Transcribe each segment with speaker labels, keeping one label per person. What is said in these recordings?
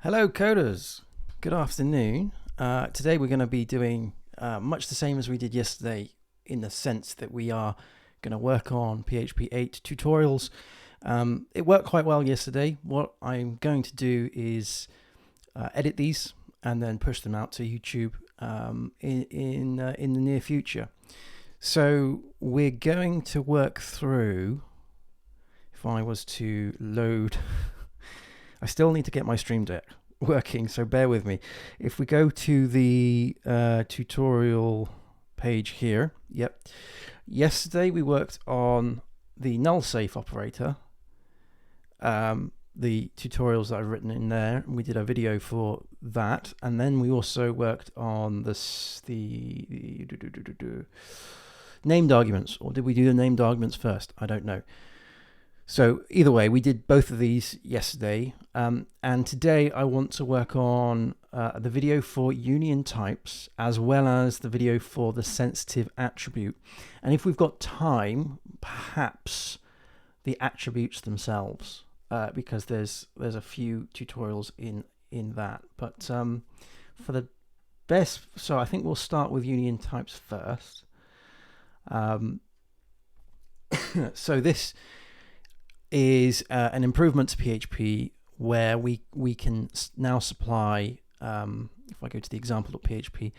Speaker 1: Hello coders, good afternoon. Today we're going to be doing much the same as we did yesterday, in the sense that we are going to work on PHP 8 tutorials. It worked quite well yesterday. What I'm going to do is edit these and then push them out to YouTube in the near future. So we're going to work through, if I was to load I still need to get my Stream Deck working, so bear with me. If we go to the tutorial page here, yesterday we worked on the null safe operator, the tutorials that I've written in there, and we did a video for that, and then we also worked on the named arguments, or did we do the named arguments first? I don't know. So either way, we did both of these yesterday, and today I want to work on the video for union types as well as the video for the sensitive attribute. And if we've got time, perhaps the attributes themselves, because there's a few tutorials in that. But for the best, so I think we'll start with union types first. So this is an improvement to PHP where we can now supply, if I go to the example.php,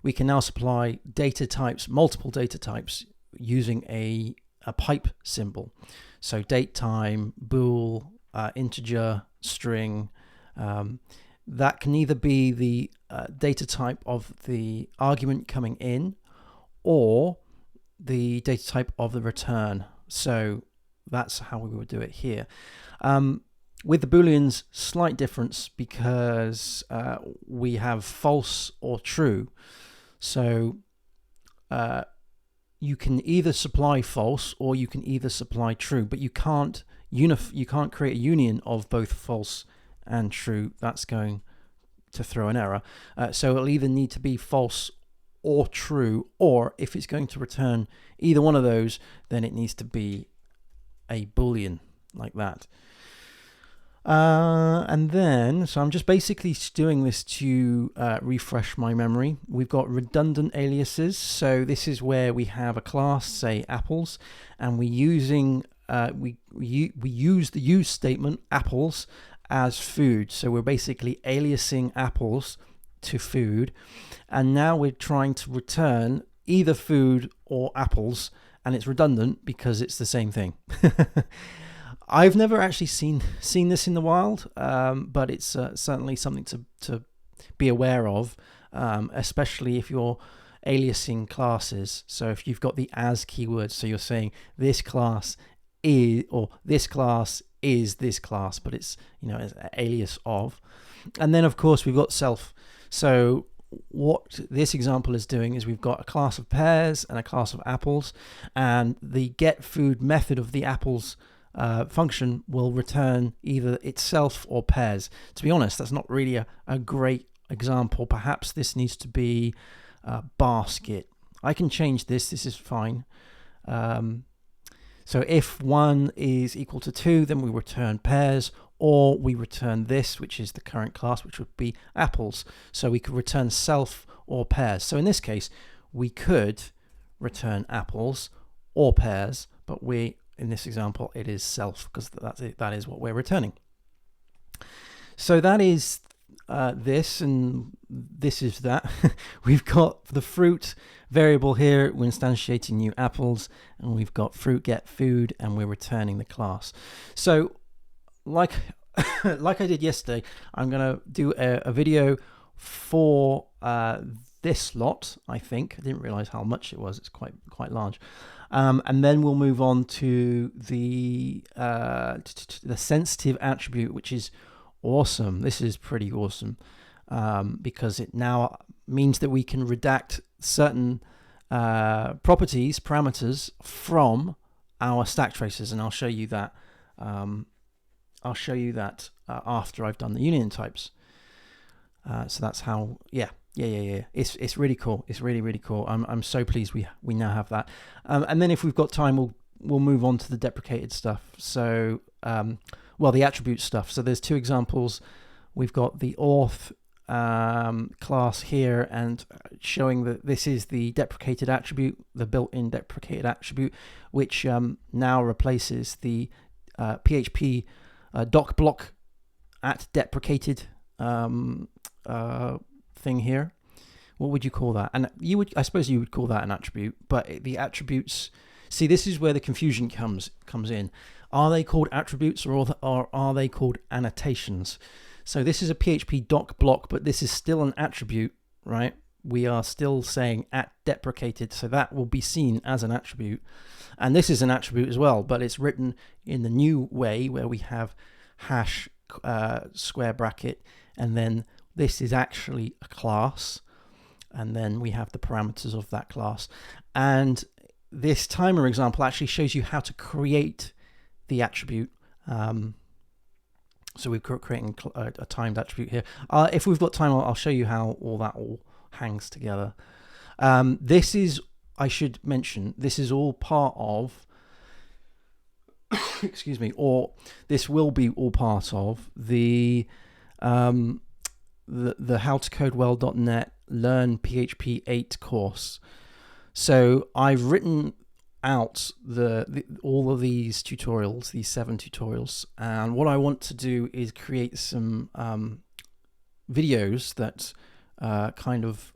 Speaker 1: we can now supply data types, multiple data types, using a pipe symbol. So date, time, bool, integer, string. That can either be the data type of the argument coming in or the data type of the return. So that's how we would do it here. With the booleans, slight difference because we have false or true. So you can either supply false or you can either supply true, but you can't create a union of both false and true. That's going to throw an error. So it'll either need to be false or true, or if it's going to return either one of those, then it needs to be a boolean like that. And then, so I'm just basically doing this to refresh my memory. We've got redundant aliases. So this is where we have a class, say apples, and we use the use statement apples as food. So we're basically aliasing apples to food, and now we're trying to return either food or apples, and it's redundant because it's the same thing. I've never actually seen this in the wild, but it's certainly something to be aware of, especially if you're aliasing classes. So if you've got the as keyword, so you're saying this class is, or this class is this class, but it's, as an alias of. And then of course we've got self. So what this example is doing is we've got a class of pears and a class of apples, and the get food method of the apples function will return either itself or pears. To be honest, that's not really a great example. Perhaps this needs to be basket. I can change this. This is fine. So if 1 is equal to 2, then we return pears, or we return this, which is the current class, which would be apples. So we could return self or pears. So in this case, we could return apples or pears, but in this example, it is self, because that is what we're returning. So that is this, and this is that. We've got the fruit variable here, we're instantiating new apples, and we've got fruit get food, and we're returning the class. So like I did yesterday, I'm going to do a video for this lot. I think I didn't realize how much it was. It's quite large. And then we'll move on to the sensitive attribute, which is awesome. This is pretty awesome because it now means that we can redact certain properties, parameters from our stack traces, and I'll show you that. After I've done the union types. So that's how. Yeah. It's really cool. It's really cool. I'm so pleased we now have that. And then if we've got time, we'll move on to the deprecated stuff. So the attribute stuff. So there's two examples we've got the auth class here, and showing that this is the deprecated attribute, the built-in deprecated attribute, which now replaces the PHP doc block at deprecated thing here. What would you call that? And I suppose you would call that an attribute, but the attributes, see, this is where the confusion comes in. Are they called attributes, or are they called annotations? So this is a PHP doc block, but this is still an attribute, right? We are still saying at deprecated, so that will be seen as an attribute. And this is an attribute as well, but it's written in the new way where we have hash square bracket, and then this is actually a class, and then we have the parameters of that class. And this timer example actually shows you how to create the attribute. So we're creating a timed attribute here. If we've got time, I'll show you how all that hangs together. This is, I should mention, this is all part of, excuse me, or this will be all part of the howtocodewell.net Learn PHP 8 course. So I've written out all of these tutorials, these 7 tutorials, and what I want to do is create some videos that kind of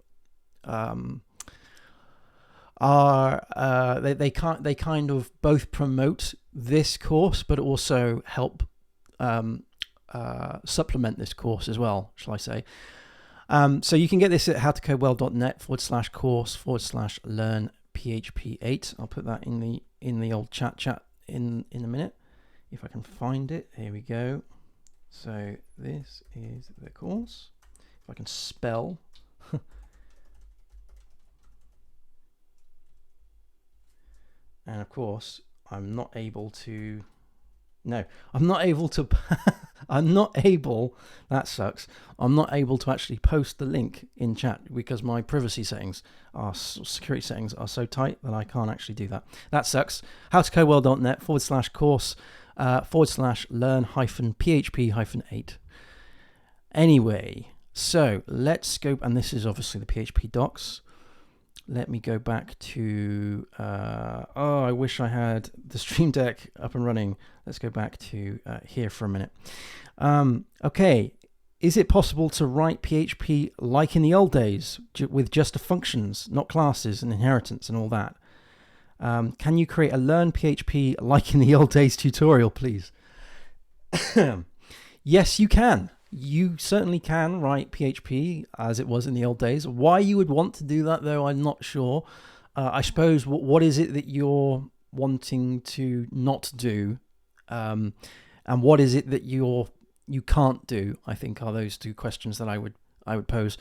Speaker 1: are they kind of both promote this course but also help supplement this course as well, shall I say. So you can get this at howtocodewell.net/course/learn PHP 8. I'll put that in the old chat in a minute if I can find it. Here we go. So this is the course. If I can spell. And of course, I'm not able to. That sucks. I'm not able to actually post the link in chat because my privacy settings, security settings are so tight that I can't actually do that. That sucks. howtocodewell.net/course/learn-PHP-8. Anyway, so let's go, and this is obviously the PHP docs. Let me go back to, I wish I had the Stream Deck up and running. Let's go back to here for a minute. Okay, is it possible to write PHP like in the old days with just the functions, not classes and inheritance and all that? Can you create a Learn PHP like in the old days tutorial, please? Yes, you can. You certainly can write PHP as it was in the old days. Why you would want to do that, though, I'm not sure. I suppose what is it that you're wanting to not do, and what is it that you can't do? I think are those two questions that I would pose.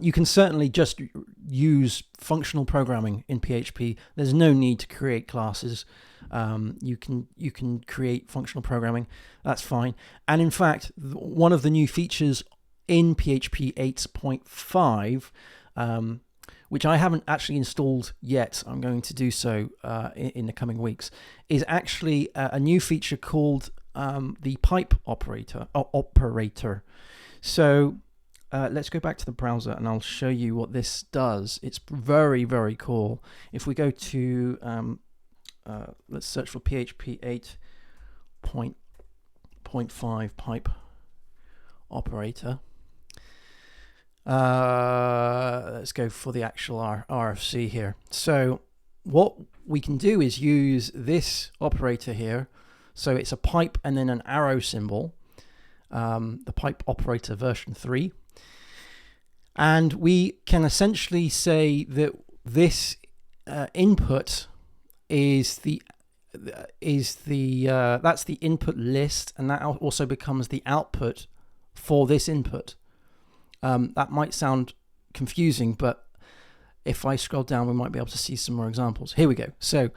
Speaker 1: You can certainly just use functional programming in PHP. There's no need to create classes. You can create functional programming. That's fine. And in fact, one of the new features in PHP 8.5, which I haven't actually installed yet, I'm going to do so in the coming weeks, is actually a new feature called the pipe operator. So let's go back to the browser and I'll show you what this does. It's very, very cool. If we go to let's search for PHP 8.5 pipe operator. Let's go for the actual RFC here. So what we can do is use this operator here. So it's a pipe and then an arrow symbol, the pipe operator version 3. And we can essentially say that this input is that's the input list, and that also becomes the output for this input. That might sound confusing, but if I scroll down, we might be able to see some more examples. Here we go. So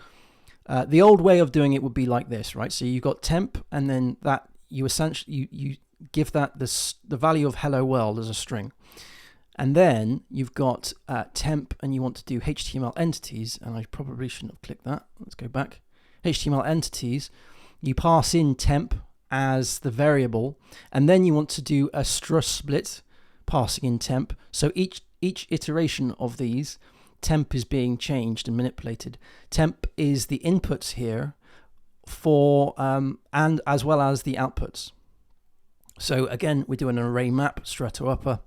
Speaker 1: the old way of doing it would be like this, right? So you've got temp, and then that you essentially you give that the value of hello world as a string. And then you've got temp, and you want to do HTML entities, and I probably shouldn't have clicked that. Let's go back. HTML entities, you pass in temp as the variable, and then you want to do a str split passing in temp. So each iteration of these, temp is being changed and manipulated. Temp is the inputs here for and as well as the outputs. So again, we're doing an array map, str to upper,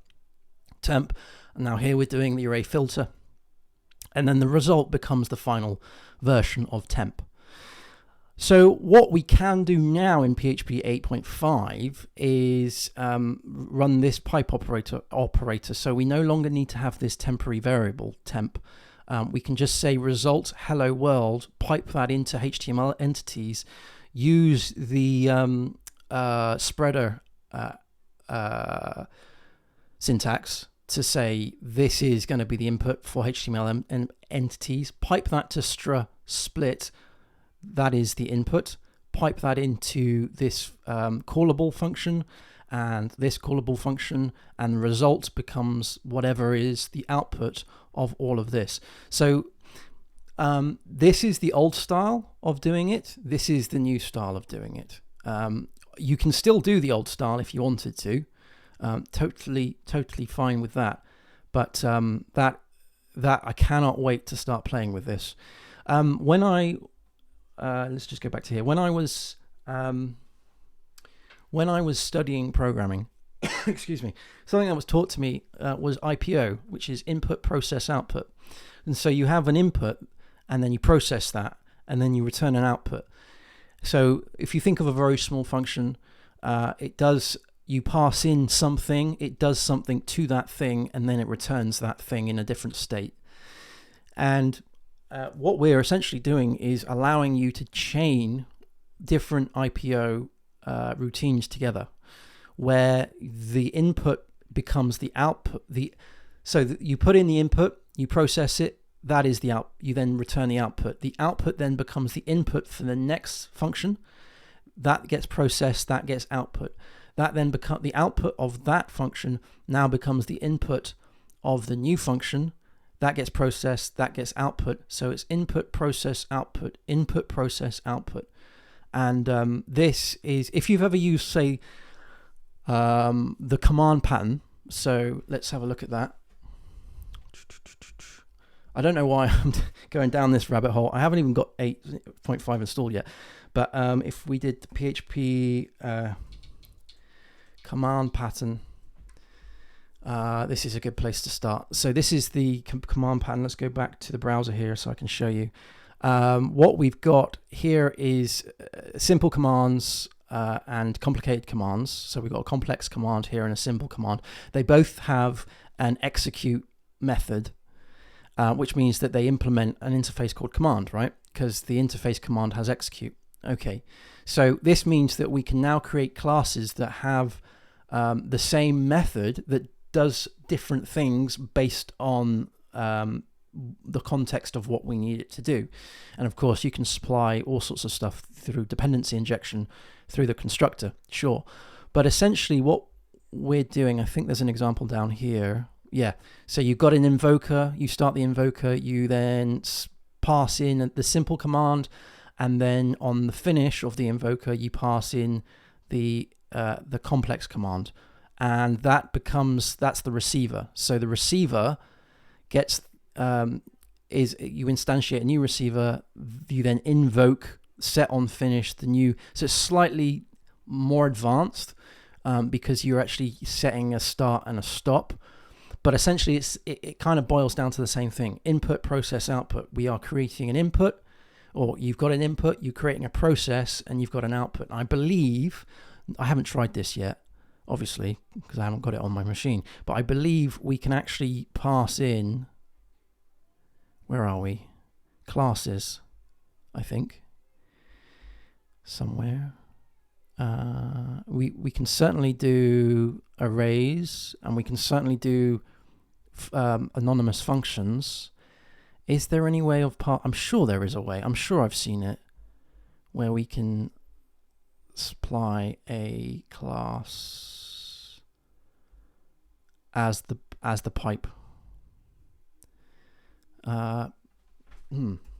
Speaker 1: temp, and now here we're doing the array filter, and then the result becomes the final version of temp. So what we can do now in PHP 8.5 is run this pipe operator. So we no longer need to have this temporary variable temp. We can just say result hello world, pipe that into HTML entities, use the spreader syntax to say this is going to be the input for HTML entities, pipe that to str split, that is the input, pipe that into this callable function and this callable function, and the result becomes whatever is the output of all of this. So this is the old style of doing it. This is the new style of doing it. You can still do the old style if you wanted to. Totally fine with that. But that I cannot wait to start playing with this. When I let's just go back to here. When I was studying programming, excuse me, something that was taught to me was IPO, which is input, process, output. And so you have an input, and then you process that, and then you return an output. So if you think of a very small function, you pass in something, it does something to that thing, and then it returns that thing in a different state. And what we're essentially doing is allowing you to chain different IPO routines together, where the input becomes the output. So you put in the input, you process it, that is the out. You then return the output. The output then becomes the input for the next function. That gets processed, that gets output. That then becomes the output of that function, now becomes the input of the new function. That gets processed, that gets output. So it's input, process, output, input, process, output. And this is, if you've ever used, say, the command pattern. So let's have a look at that. I don't know why I'm going down this rabbit hole. I haven't even got 8.5 installed yet. But if we did the PHP command pattern, this is a good place to start. So this is the command pattern. Let's go back to the browser here so I can show you. What we've got here is simple commands and complicated commands. So we've got a complex command here and a simple command. They both have an execute method, which means that they implement an interface called command, right? Because the interface command has execute. Okay, so this means that we can now create classes that have the same method that does different things based on the context of what we need it to do. And of course, you can supply all sorts of stuff through dependency injection through the constructor, sure. But essentially what we're doing, I think there's an example down here. Yeah, so you've got an invoker, you start the invoker, you then pass in the simple command, and then on the finish of the invoker, you pass in the complex command. And that's the receiver. So the receiver gets, you instantiate a new receiver, you then invoke, set on finish the new, so it's slightly more advanced because you're actually setting a start and a stop. But essentially it kind of boils down to the same thing. Input, process, output. We are creating an input, or you've got an input, you're creating a process, and you've got an output. I believe, I haven't tried this yet, obviously, because I haven't got it on my machine, but I believe we can actually pass in, where are we? Classes, I think, somewhere. We can certainly do arrays, and we can certainly do anonymous functions. Is there any way of I'm sure there is a way. I'm sure I've seen it where we can supply a class as the pipe.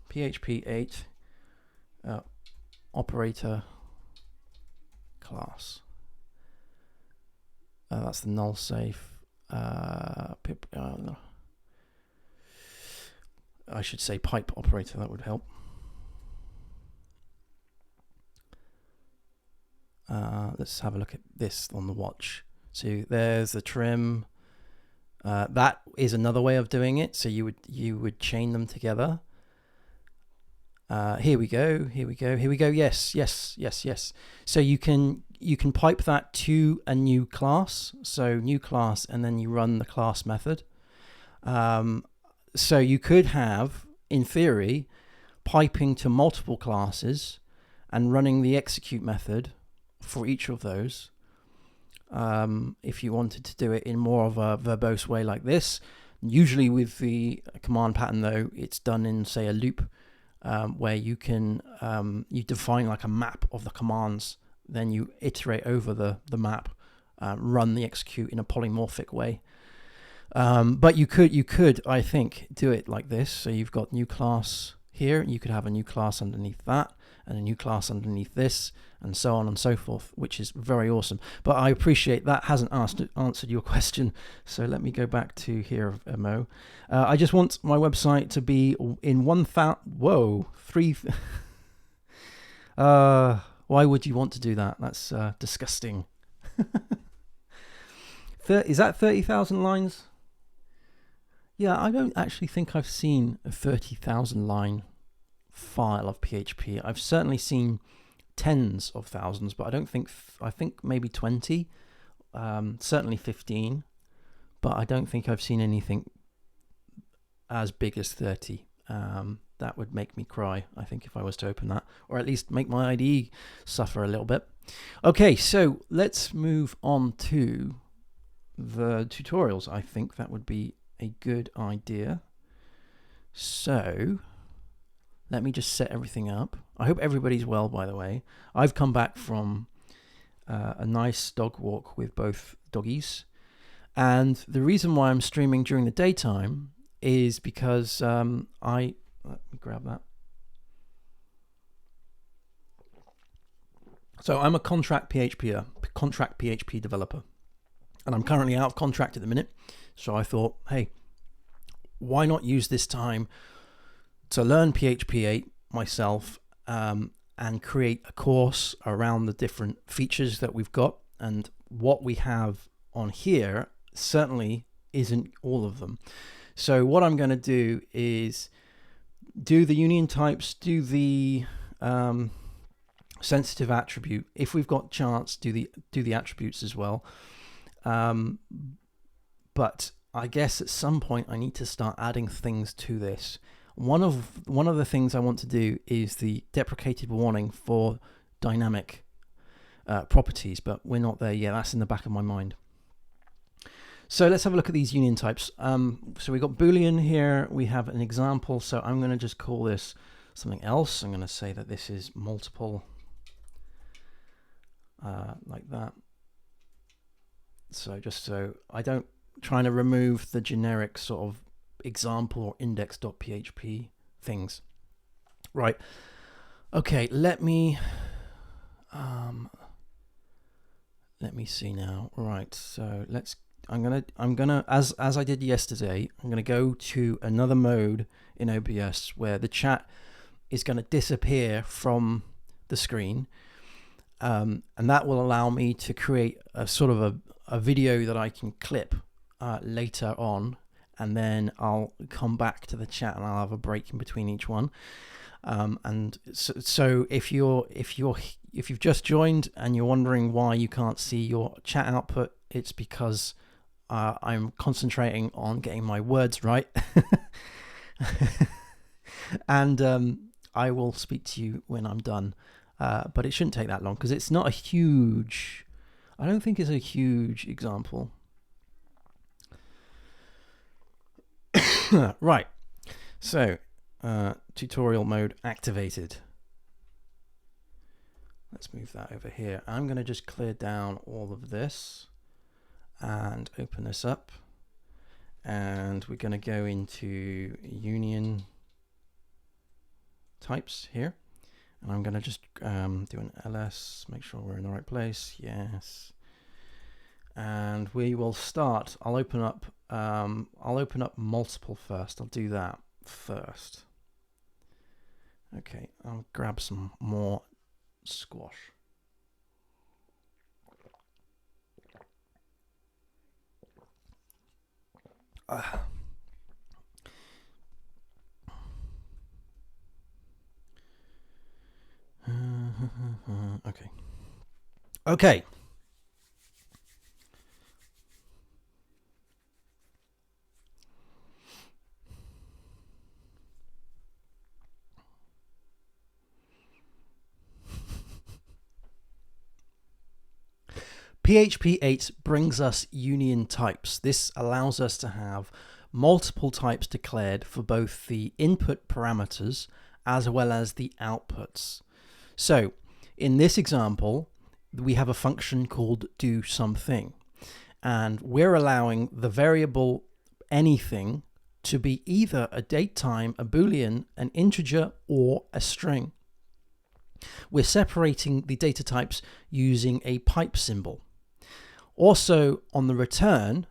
Speaker 1: PHP 8 operator class. That's the null safe. I should say pipe operator, that would help. Let's have a look at this on the watch. So there's the trim. That is another way of doing it. So you would chain them together. Here we go. Yes. So you can pipe that to a new class. So new class, and then you run the class method. So you could have, in theory, piping to multiple classes and running the execute method for each of those. If you wanted to do it in more of a verbose way like this. Usually with the command pattern though, it's done in, say, a loop, where you can you define like a map of the commands, then you iterate over the map, run the execute in a polymorphic way. But you could, I think, do it like this. So you've got new class here, you could have a new class underneath that, and a new class underneath this, and so on and so forth, which is very awesome. But I appreciate that hasn't answered your question. So let me go back to here, Mo. I just want my website to be in 1,000. Whoa, 3. Why would you want to do that? That's disgusting. Is that 30,000 lines? Yeah, I don't actually think I've seen a 30,000 line file of PHP. I've certainly seen tens of thousands, but I think maybe 20, certainly 15, but I don't think I've seen anything as big as 30. That would make me cry, I think, if I was to open that, or at least make my IDE suffer a little bit. Okay, so let's move on to the tutorials. I think that would be a good idea. So let me just set everything up. I hope everybody's well, by the way. I've come back from a nice dog walk with both doggies, and the reason why I'm streaming during the daytime is because let me grab that. So I'm a contract PHP developer, and I'm currently out of contract at the minute. So I thought, hey, why not use this time to learn PHP 8 myself, and create a course around the different features that we've got. And what we have on here certainly isn't all of them. So what I'm going to do is do the union types, do the sensitive attribute. If we've got chance, do the attributes as well. But I guess at some point I need to start adding things to this. One of the things I want to do is the deprecated warning for dynamic properties, but we're not there yet. That's in the back of my mind. So let's have a look at these union types. So we've got Boolean here. We have an example. So I'm going to just call this something else. I'm going to say that this is multiple, like that. So just so I don't trying to remove the generic sort of example or index.php things. Right. Okay, let me see now. Right. So I'm gonna as I did yesterday, I'm gonna go to another mode in OBS where the chat is gonna disappear from the screen. And that will allow me to create a sort of a video that I can clip later on, and then I'll come back to the chat and I'll have a break in between each one. And so if you've just joined and you're wondering why you can't see your chat output, it's because I'm concentrating on getting my words right. And I will speak to you when I'm done. But it shouldn't take that long because it's not a huge, I don't think it's a huge example. Right, so tutorial mode activated. Let's move that over here. I'm going to just clear down all of this and open this up, and we're going to go into union types here, And I'm going to just do an ls, make sure we're in the right place. Yes. And we will start. I'll open up multiple first. I'll do that first. Okay, I'll grab some more squash. Okay. Okay. PHP 8 brings us union types. This allows us to have multiple types declared for both the input parameters as well as the outputs. So in this example, we have a function called do something, and we're allowing the variable anything to be either a datetime, a boolean, an integer, or a string. We're separating the data types using a pipe symbol. Also, on the return,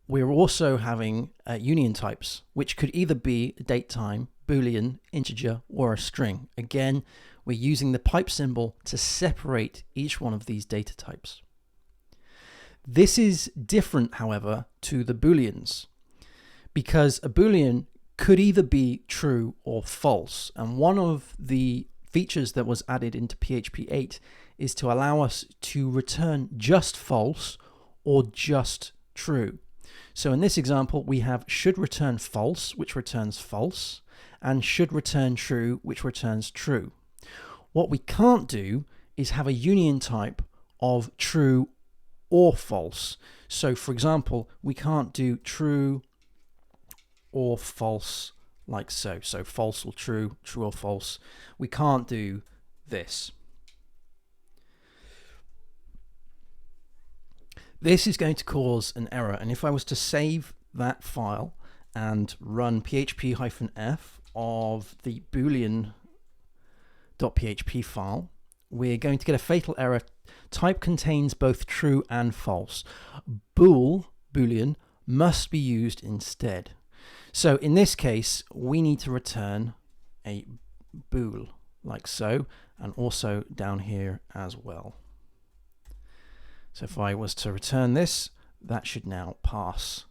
Speaker 1: we're also having union types, which could either be a datetime, boolean, integer, or a string. Again, we're using the pipe symbol to separate each one of these data types. This is different, however, to the booleans, because a boolean could either be true or false. And one of the features that was added into PHP 8 is to allow us to return just false or just true. So in this example, we have should return false, which returns false, and should return true, which returns true. What we can't do is have a union type of true or false. So for example, we can't do true or false like so. So false or true, true or false. We can't do this. This is going to cause an error, and if I was to save that file and run php-f of the boolean.php file, we're going to get a fatal error. Type contains both true and false. Boolean must be used instead. So in this case, we need to return a bool, like so, and also down here as well. So if I was to return this, that should now pass.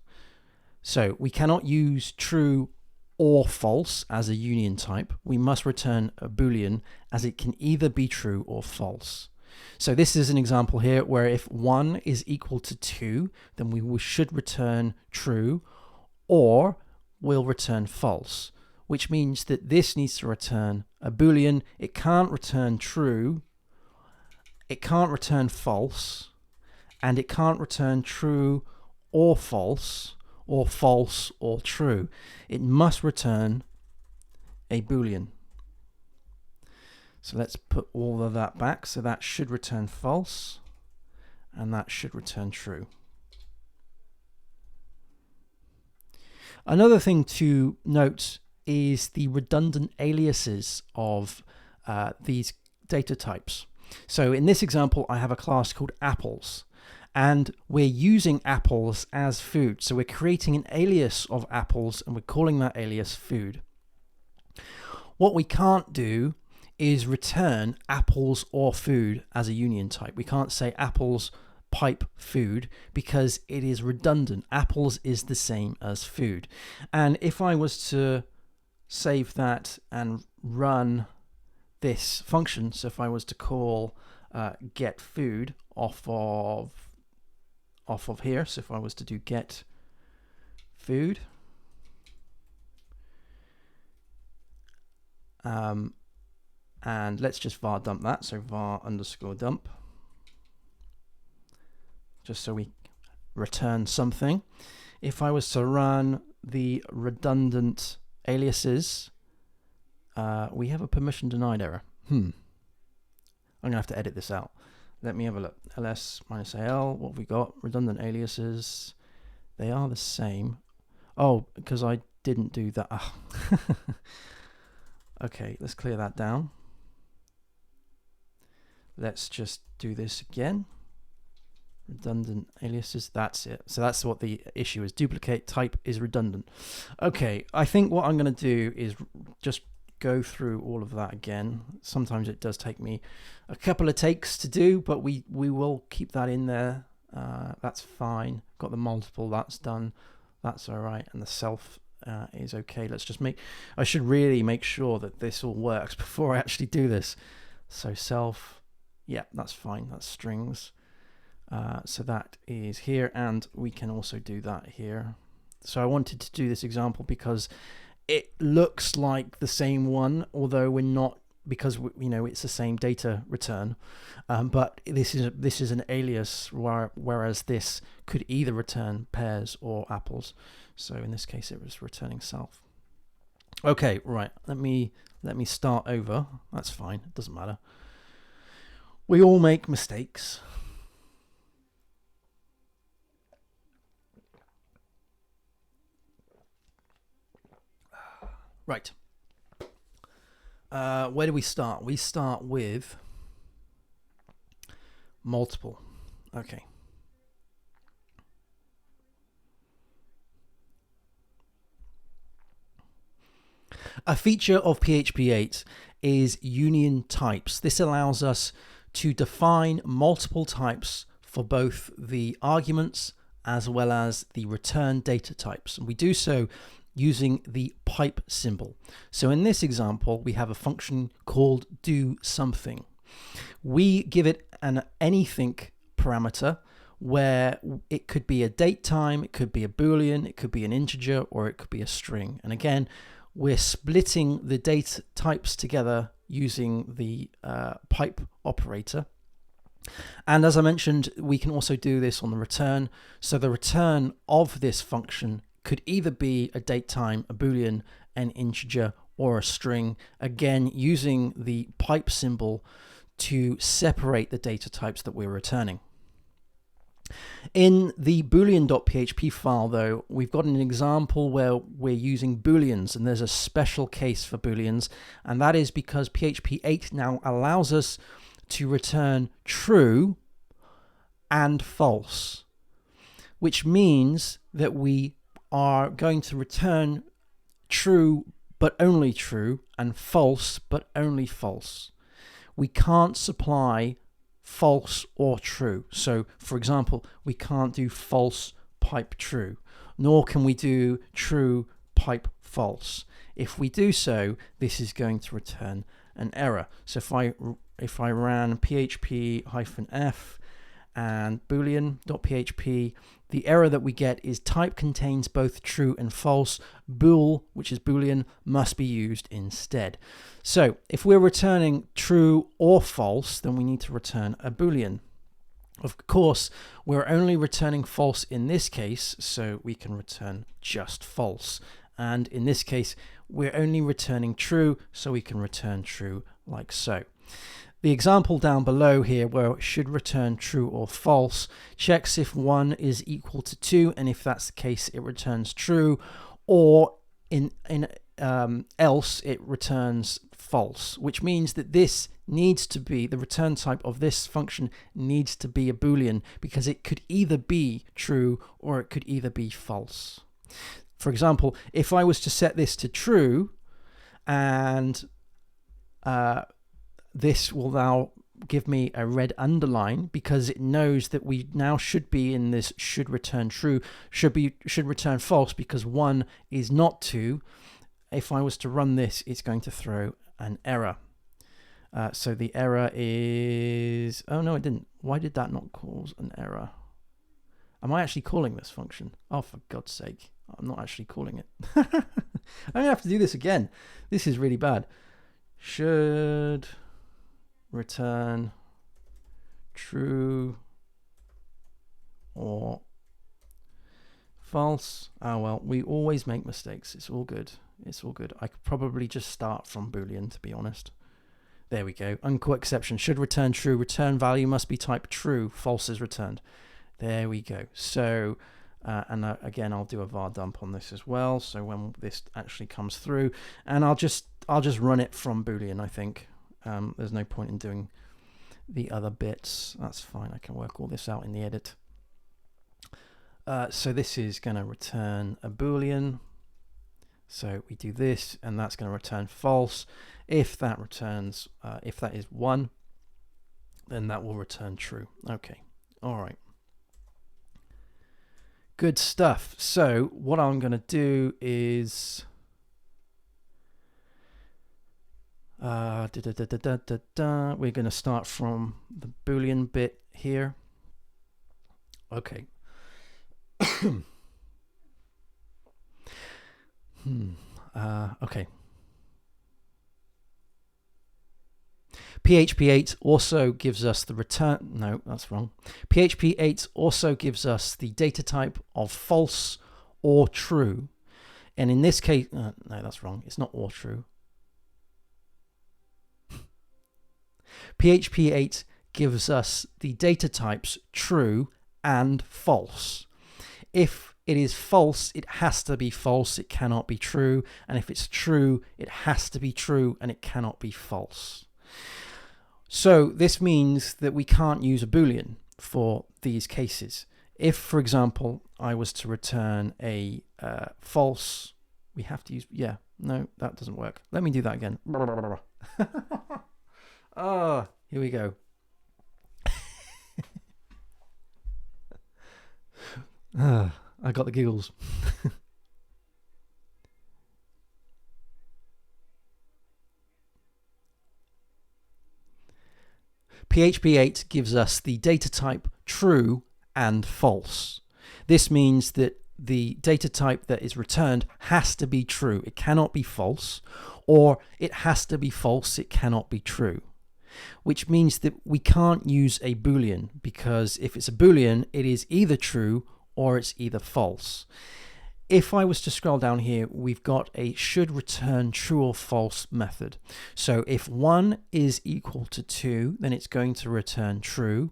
Speaker 1: So we cannot use true or false as a union type. We must return a boolean, as it can either be true or false. So this is an example here where if 1 is equal to 2, then we should return true, or we'll return false, which means that this needs to return a boolean. It can't return true, it can't return false, and it can't return true or false or true. It must return a boolean. So let's put all of that back. So that should return false, and that should return true. Another thing to note is the redundant aliases of these data types. So in this example, I have a class called apples, and we're using apples as food. So we're creating an alias of apples, and we're calling that alias food. What we can't do is return apples or food as a union type. We can't say apples pipe food because it is redundant. Apples is the same as food. And if I was to save that and run this function, so if I was to call get food off of here, so if I was to do get food, and let's just var dump that, so var underscore dump, just so we return something. If I was to run the redundant aliases, we have a permission denied error. I'm gonna have to edit this out. Let me have a look. ls-al, what have we got? Redundant aliases, they are the same. Oh, because I didn't do that. Okay, let's clear that down. let's just do this again. Redundant aliases, that's it. So that's what the issue is. Duplicate type is redundant. Okay, I think what I'm going to do is just go through all of that again. Sometimes it does take me a couple of takes to do, but we will keep that in there. That's fine. Got the multiple, that's done. That's all right. And the self is okay. Let's just I should really make sure that this all works before I actually do this. So self, yeah, that's fine. That's strings. So that is here, and we can also do that here. So I wanted to do this example because it looks like the same one, although we're not, because it's the same data return. But this is an alias, whereas this could either return pears or apples. So in this case, it was returning self. Okay, right. Let me start over. That's fine. It doesn't matter. We all make mistakes. Right. Where do we start? We start with multiple. Okay. A feature of PHP 8 is union types. This allows us to define multiple types for both the arguments as well as the return data types. And we do so using the pipe symbol. So in this example, we have a function called doSomething. We give it an anything parameter where it could be a date time, it could be a Boolean, it could be an integer, or it could be a string. And again, we're splitting the data types together using the pipe operator. And as I mentioned, we can also do this on the return. So the return of this function could either be a date time, a Boolean, an integer, or a string, again using the pipe symbol to separate the data types that we're returning. In the boolean.php file, though, we've got an example where we're using booleans, and there's a special case for booleans, and that is because PHP 8 now allows us to return true and false, which means that we are going to return true but only true and false but only false. We can't supply false or true. So for example, we can't do false pipe true, nor can we do true pipe false. If we do so, this is going to return an error. So if I ran php-f and boolean.php, the error that we get is type contains both true and false. Bool, which is Boolean, must be used instead. So if we're returning true or false, then we need to return a Boolean. Of course, we're only returning false in this case, so we can return just false. And in this case, we're only returning true, so we can return true like so. The example down below here, where it should return true or false, checks if 1 is equal to 2, and if that's the case, it returns true, or else it returns false, which means that this needs to be, the return type of this function needs to be a Boolean, because it could either be true or it could either be false. For example, if I was to set this to true, and this will now give me a red underline because it knows that we now should be in this should return true, should return false because 1 is not 2. If I was to run this, it's going to throw an error. So the error is, oh no, it didn't. Why did that not cause an error? Am I actually calling this function? Oh, for God's sake, I'm not actually calling it. I'm going to have to do this again. This is really bad. Should return true or false. Oh well, we always make mistakes. It's all good. It's all good. I could probably just start from Boolean, to be honest. There we go. Unquote exception. Should return true. Return value must be type true. False is returned. There we go. So, again, I'll do a var dump on this as well. So when this actually comes through, and I'll just run it from Boolean, I think. There's no point in doing the other bits. That's fine. I can work all this out in the edit. So this is going to return a Boolean. So we do this, and that's going to return false. If that returns, if that is 1, then that will return true. Okay, all right. Good stuff. So what I'm going to do is we're going to start from the Boolean bit here. Okay. Okay. PHP 8 also gives us the return. No, that's wrong. PHP 8 also gives us the data type of false or true. And in this case, no, that's wrong. It's not or true. PHP 8 gives us the data types true and false. If it is false, it has to be false. It cannot be true. And if it's true, it has to be true and it cannot be false. So this means that we can't use a Boolean for these cases. If, for example, I was to return a false, we have to use, yeah, no, that doesn't work. Let me do that again. Ah, here we go. I got the giggles. PHP 8 gives us the data type true and false. This means that the data type that is returned has to be true. It cannot be false, or it has to be false. It cannot be true, which means that we can't use a Boolean, because if it's a Boolean, it is either true or it's either false. If I was to scroll down here, we've got a should return true or false method. So if 1 is equal to 2, then it's going to return true,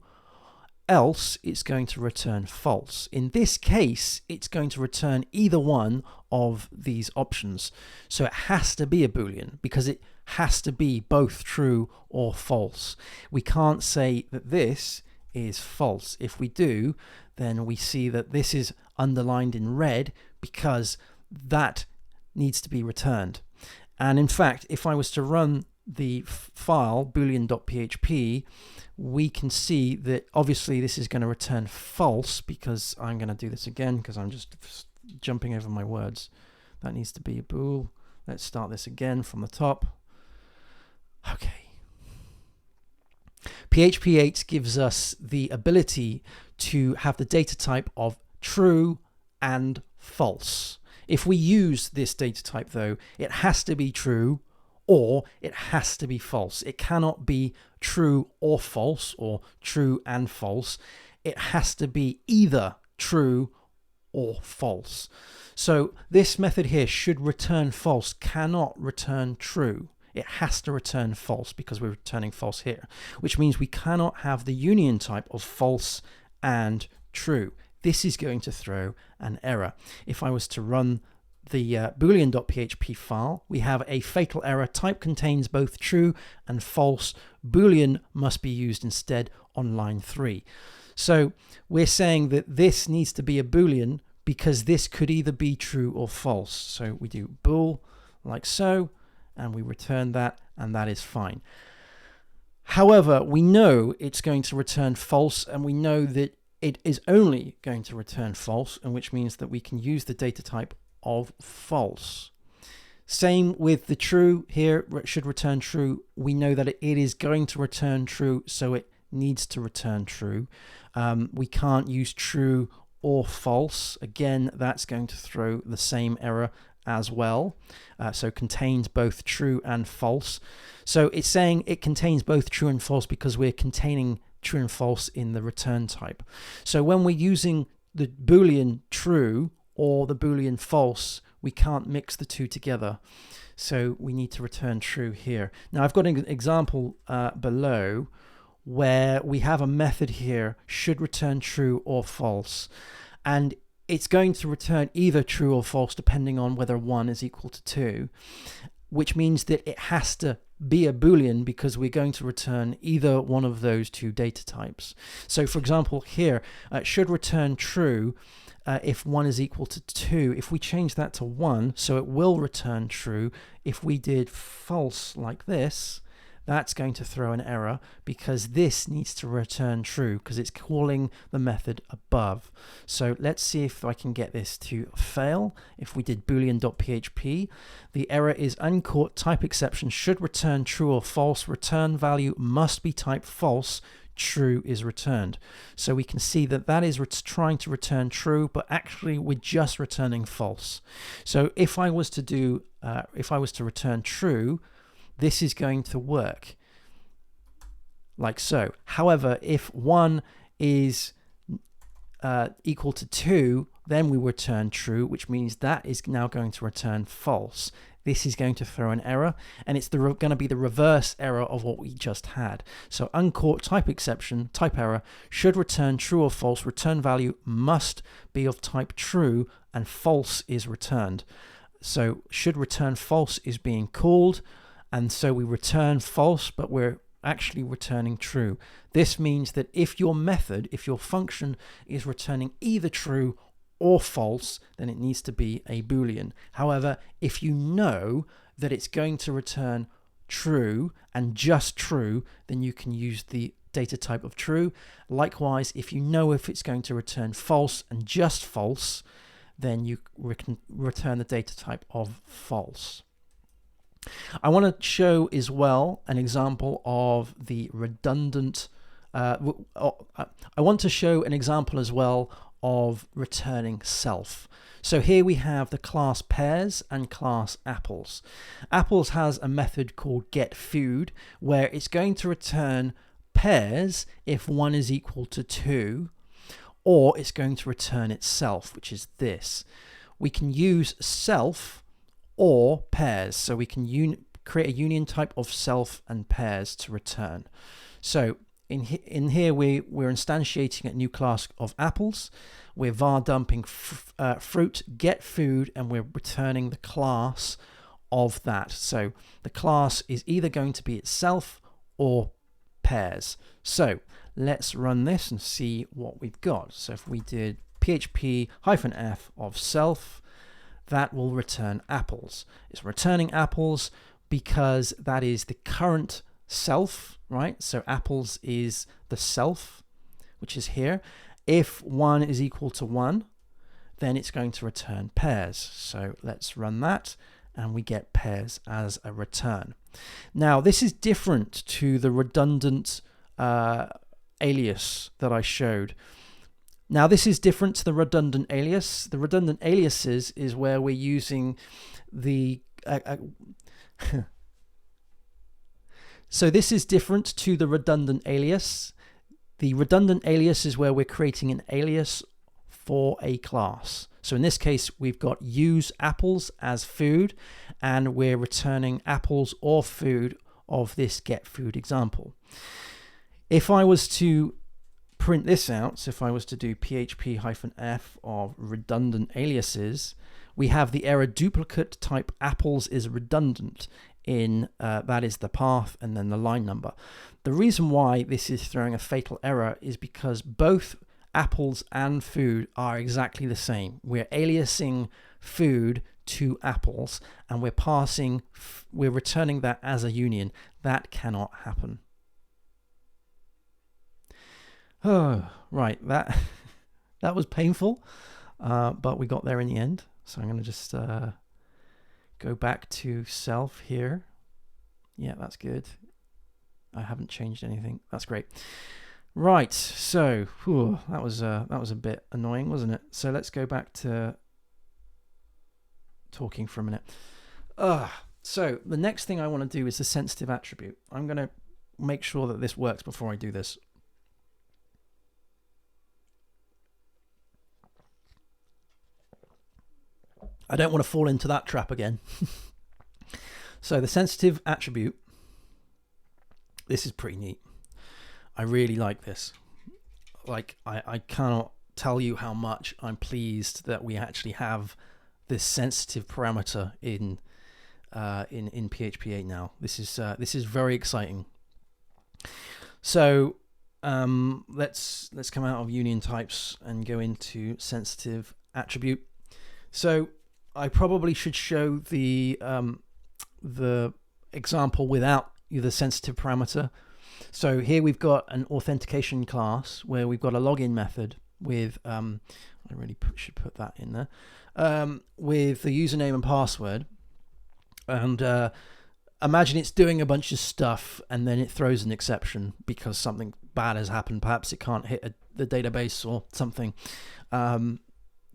Speaker 1: else it's going to return false. In this case, it's going to return either one of these options. So it has to be a Boolean, because it has to be both true or false. We can't say that this is false. If we do, then we see that this is underlined in red, because that needs to be returned. And in fact, if I was to run the file boolean.php, we can see that obviously this is going to return false, because I'm going to do this again because I'm just jumping over my words. That needs to be a bool. Let's start this again from the top. Okay. PHP 8 gives us the ability to have the data type of true and false. If we use this data type, though, it has to be true or it has to be false. It cannot be true or false, or true and false. It has to be either true or false. So this method here, should return false, cannot return true. It has to return false, because we're returning false here, which means we cannot have the union type of false and true. This is going to throw an error. If I was to run the boolean.php file, we have a fatal error. Type contains both true and false. Boolean must be used instead on line 3. So we're saying that this needs to be a Boolean, because this could either be true or false. So we do bool like so, and we return that, and that is fine. However, we know it's going to return false, and we know that it is only going to return false, and which means that we can use the data type of false. Same with the true here, it should return true. We know that it is going to return true, so it needs to return true. We can't use true or false. Again, that's going to throw the same error as well. So contains both true and false. So it's saying it contains both true and false because we're containing true and false in the return type. So when we're using the Boolean true or the Boolean false, we can't mix the two together. So we need to return true here. Now I've got an example below where we have a method here, should return true or false. And it's going to return either true or false depending on whether 1 is equal to 2. which means that it has to be a Boolean because we're going to return either one of those two data types. So for example, here, should return true if 1 is equal to 2. If we change that to 1, so it will return true. If we did false like this, that's going to throw an error because this needs to return true because it's calling the method above. So let's see if I can get this to fail. If we did boolean.php, the error is uncaught type exception should return true or false. Return value must be type false. True is returned. So we can see that that is trying to return true, but actually we're just returning false. So if I was to do, if I was to return true, this is going to work like so. However, if 1 is equal to 2, then we return true, which means that is now going to return false. This is going to throw an error, and it's going to be the reverse error of what we just had. So uncaught type exception, type error, should return true or false. Return value must be of type true, and false is returned. So should return false is being called, and so we return false, but we're actually returning true. This means that if your method, if your function is returning either true or false, then it needs to be a Boolean. However, if you know that it's going to return true and just true, then you can use the data type of true. Likewise, if you know if it's going to return false and just false, then you can return the data type of false. I want to show as well an example of the redundant, I want to show an example as well of returning self. So here we have the class pears and class apples. Apples has a method called getFood where it's going to return pears if 1 is equal to 2, or it's going to return itself, which is this. We can use self or pairs, so we can create a union type of self and pairs to return. So in here we're instantiating a new class of apples. We're var dumping fruit, get food, and we're returning the class of that. So the class is either going to be itself or pairs. So let's run this and see what we've got. So if we did php-f of self, that will return apples. It's returning apples because that is the current self, right? So apples is the self, which is here. If 1 is equal to 1, then it's going to return pairs. So let's run that, and we get pairs as a return. Now, this is different to the redundant alias that I showed. Now, this is different to the redundant alias. The redundant aliases is where we're using the... So this is different to the redundant alias. The redundant alias is where we're creating an alias for a class. So in this case, we've got use apples as food, and we're returning apples or food of this get food example. If I was to print this out, so if I was to do php-f of redundant aliases, we have the error duplicate type apples is redundant in that is the path and then the line number. The reason why this is throwing a fatal error is because both apples and food are exactly the same. We're aliasing food to apples, and we're returning that as a union. That cannot happen. Oh, right, that was painful, but we got there in the end. So I'm going to just go back to self here. Yeah, that's good. I haven't changed anything. That's great. Right, so that was a bit annoying, wasn't it? So let's go back to talking for a minute. So the next thing I want to do is the sensitive attribute. I'm going to make sure that this works before I do this. I don't want to fall into that trap again. So the sensitive attribute, this is pretty neat. I really like this. Like, I cannot tell you how much I'm pleased that we actually have this sensitive parameter in in PHP 8 now. This is very exciting. So let's come out of union types and go into sensitive attribute. So I probably should show the example without the sensitive parameter. So here we've got an authentication class where we've got a login method with I really should put that in there, with the username and password, and imagine it's doing a bunch of stuff and then it throws an exception because something bad has happened. Perhaps it can't hit the database or something,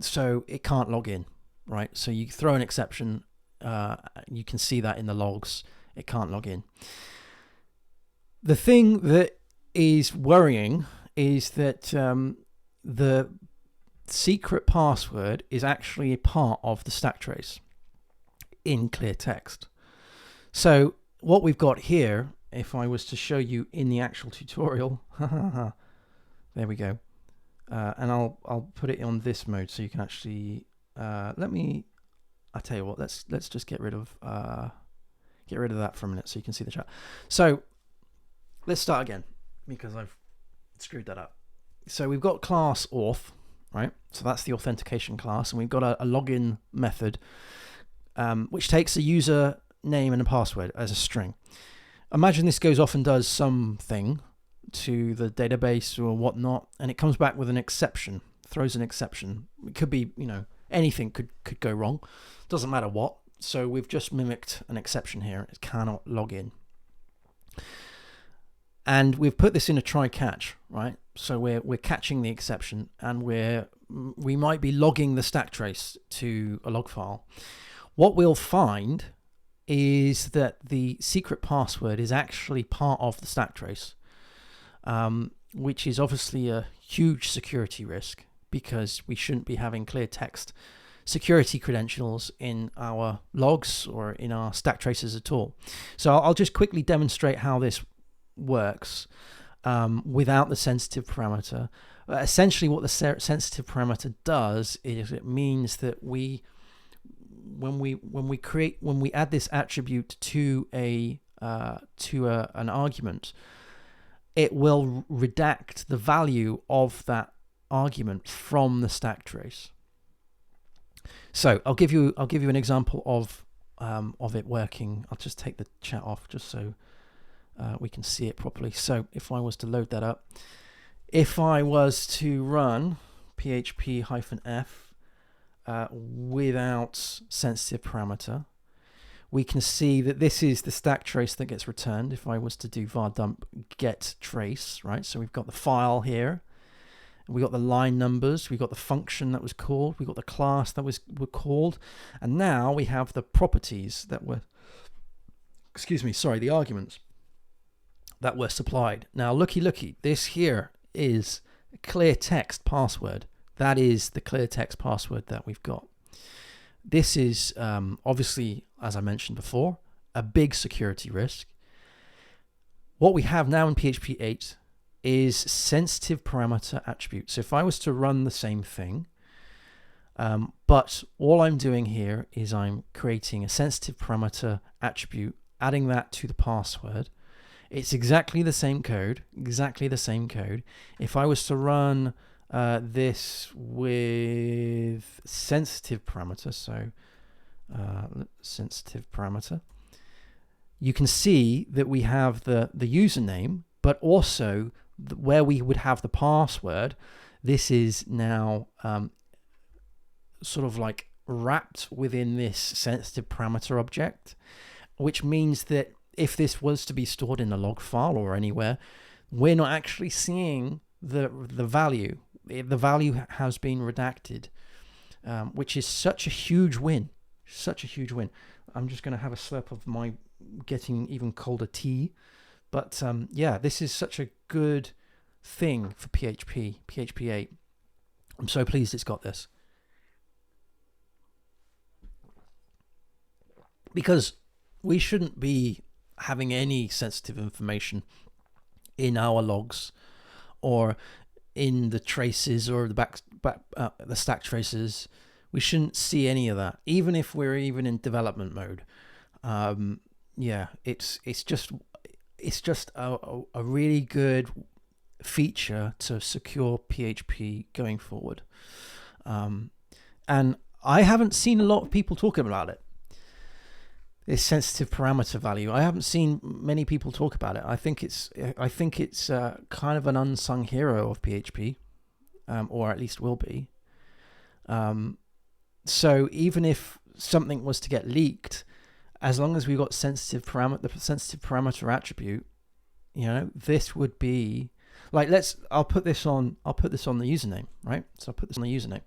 Speaker 1: so it can't log in, right? So you throw an exception, you can see that in the logs, it can't log in. The thing that is worrying is that the secret password is actually a part of the stack trace in clear text. So what we've got here, if I was to show you in the actual tutorial, there we go, and I'll put it on this mode so you can actually I tell you what, let's just get rid of that for a minute so you can see the chat. So let's start again because I've screwed that up. So we've got class auth, right? So that's the authentication class, and we've got a login method, which takes a user name and a password as a string. Imagine this goes off and does something to the database or whatnot, and it comes back with an exception, throws an exception. It could be, anything could go wrong. Doesn't matter what. So we've just mimicked an exception here. It cannot log in. And we've put this in a try catch, right? So we're catching the exception, and we might be logging the stack trace to a log file. What we'll find is that the secret password is actually part of the stack trace, which is obviously a huge security risk because we shouldn't be having clear text security credentials in our logs or in our stack traces at all. So I'll just quickly demonstrate how this works without the sensitive parameter. Essentially what the sensitive parameter does is it means that when we add this attribute to an argument, it will redact the value of that argument from the stack trace. So I'll give you an example of it working. I'll just take the chat off just so we can see it properly. So if I was to load that up, if I was to run php-f without sensitive parameter, we can see that this is the stack trace that gets returned. If I was to do var dump get trace, right? So we've got the file here, we got the line numbers, we got the function that was called, we got the class that were called, and now we have the properties that were, the arguments that were supplied. Now looky, this here is a clear text password. That is the clear text password that we've got. This is obviously, as I mentioned before, a big security risk. What we have now in PHP 8 is sensitive parameter attribute. So if I was to run the same thing, but all I'm doing here is I'm creating a sensitive parameter attribute, adding that to the password. It's exactly the same code, If I was to run this with sensitive parameter, so sensitive parameter, you can see that we have the username, but also where we would have the password. This is now sort of like wrapped within this sensitive parameter object, which means that if this was to be stored in a log file or anywhere, we're not actually seeing the value. The value has been redacted, which is such a huge win. I'm just going to have a slurp of my getting even colder tea. But yeah, this is such a good thing for PHP 8. I'm so pleased it's got this. Because we shouldn't be having any sensitive information in our logs or in the traces or the stack traces. We shouldn't see any of that, even if we're even in development mode. Yeah, it's just a really good feature to secure PHP going forward. And I haven't seen a lot of people talking about it. This sensitive parameter value. I haven't seen many people talk about it. I think it's kind of an unsung hero of PHP, or at least will be. So even if something was to get leaked, as long as we got the sensitive parameter attribute, this would be like, I'll put this on the username, right? So I'll put this on the username,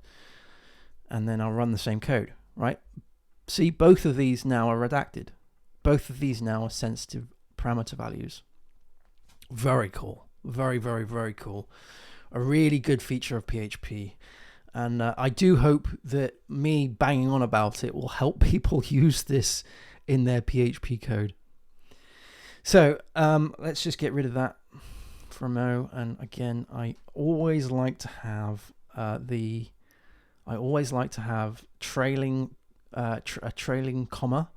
Speaker 1: and then I'll run the same code, right? See, both of these now are redacted. Both of these now are sensitive parameter values. Very cool. Very, very, very cool. A really good feature of PHP. And I do hope that me banging on about it will help people use this in their PHP code. So let's just get rid of that for a mo. And again, I always like to have trailing a trailing comma,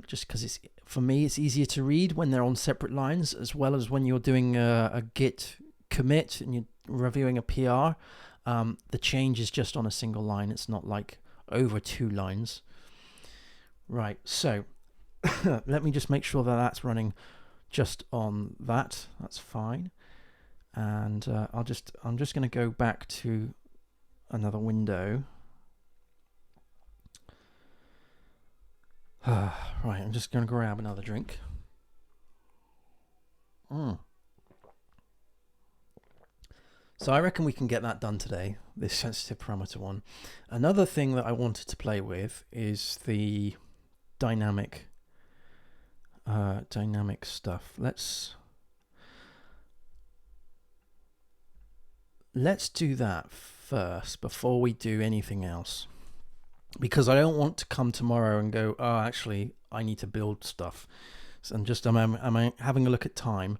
Speaker 1: just because for me it's easier to read when they're on separate lines, as well as when you're doing a git commit and you're reviewing a PR. The change is just on a single line. It's not like over 2 lines. Right, so let me just make sure that that's running just on that. That's fine. And I'm just going to go back to another window. Right, I'm just going to grab another drink. So I reckon we can get that done today, this sensitive parameter one. Another thing that I wanted to play with is the dynamic stuff. Let's do that first before we do anything else, because I don't want to come tomorrow and go, oh, actually I need to build stuff. So I'm having a look at time.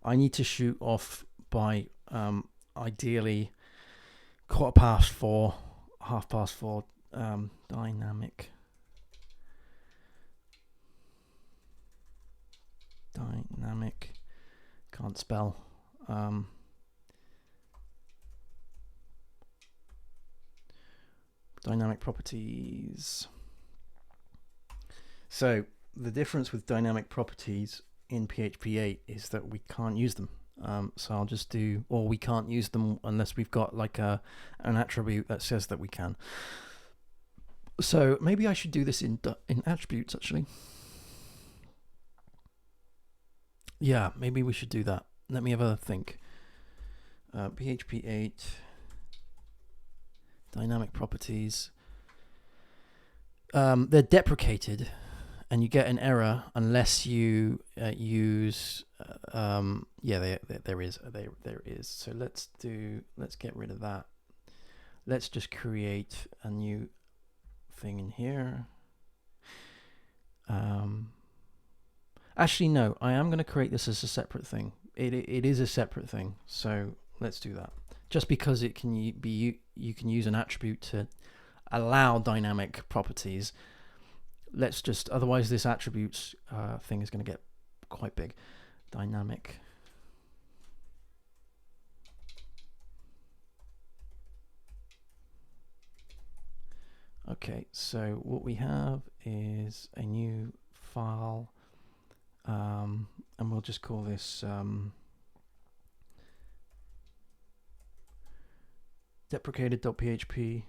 Speaker 1: I need to shoot off by ideally 4:15, 4:30. Dynamic, can't spell. Dynamic properties. So the difference with dynamic properties in PHP 8 is that we can't use them. So I'll just do, or we can't use them unless we've got like an attribute that says that we can. So maybe I should do this in attributes actually. Yeah, maybe we should do that. Let me have a think. PHP 8 dynamic properties. They're deprecated, and you get an error unless you use. Yeah, there is. So let's get rid of that. Let's just create a new thing in here. Actually, no, I am going to create this as a separate thing. It is a separate thing, so let's do that. Just because it can be, you can use an attribute to allow dynamic properties. Let's just, otherwise this attributes thing is going to get quite big. Dynamic. Okay, so what we have is a new file. And we'll just call this deprecated.php.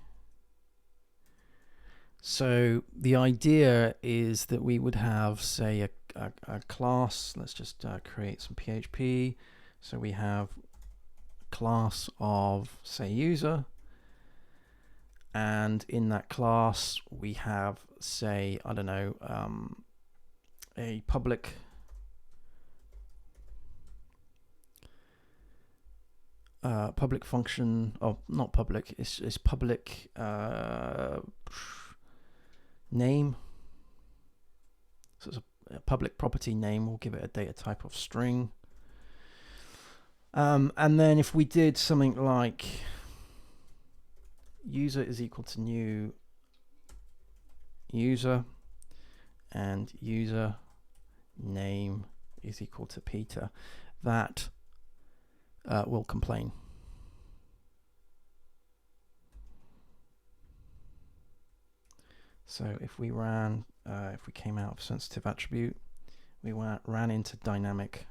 Speaker 1: So the idea is that we would have, say, a class. Let's just create some PHP. So we have a class of, say, user. And in that class, we have, say, I don't know, a public function, or not public, it's public name. So it's a public property name. We'll give it a data type of string. And then if we did something like user is equal to new user, and user name is equal to Peter, that will complain. So if we ran, if we came out of sensitive attribute, we ran into dynamic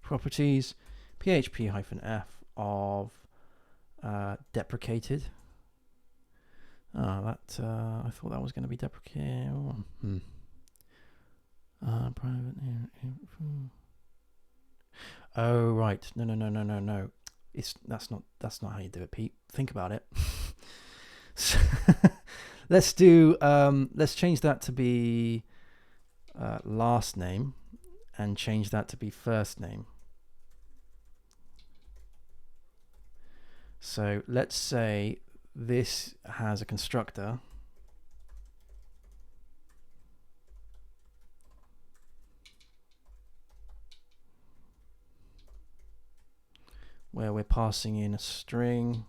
Speaker 1: properties, php-f of deprecated. I thought that was going to be deprecated. Private. Oh right, no. That's not how you do it, Pete. Think about it. So let's change that to be last name, and change that to be first name. So let's say this has a constructor where we're passing in a string.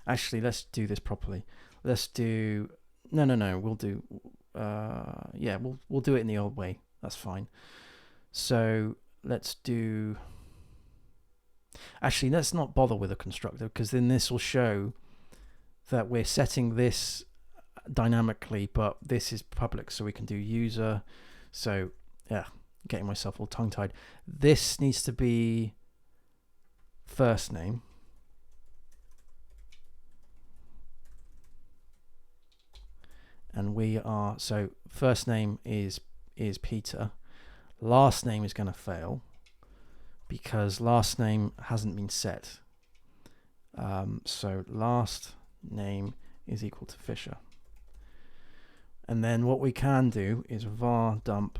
Speaker 1: Actually, let's do this properly. Let's do no. We'll do yeah. We'll do it in the old way. That's fine. So let's do. Actually, let's not bother with a constructor, because then this will show that we're setting this dynamically, but this is public, so we can do user. So yeah, getting myself all tongue-tied. This needs to be first name. And we are, so first name is Peter. Last name is going to fail because last name hasn't been set. So last name is equal to Fisher. And then what we can do is var dump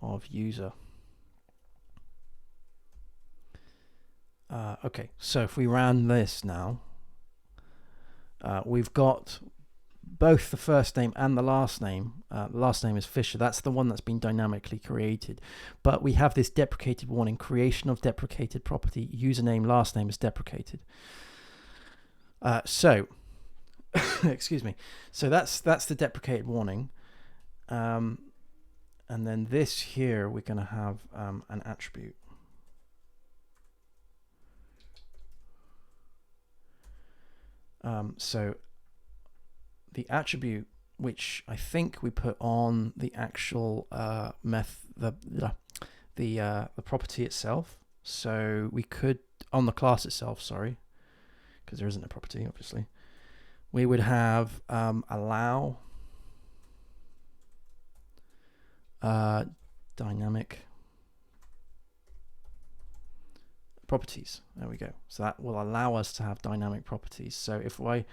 Speaker 1: of user. Okay, so if we ran this now, we've got both the first name and the last name. The last name is Fisher. That's the one that's been dynamically created. But we have this deprecated warning: creation of deprecated property, username, last name is deprecated. So, excuse me. So that's the deprecated warning. And then this here, we're going to have an attribute. So the attribute, which I think we put on the actual the property itself. So we could, on the class itself, sorry, because there isn't a property, obviously. We would have allow dynamic properties. There we go. So that will allow us to have dynamic properties. So if I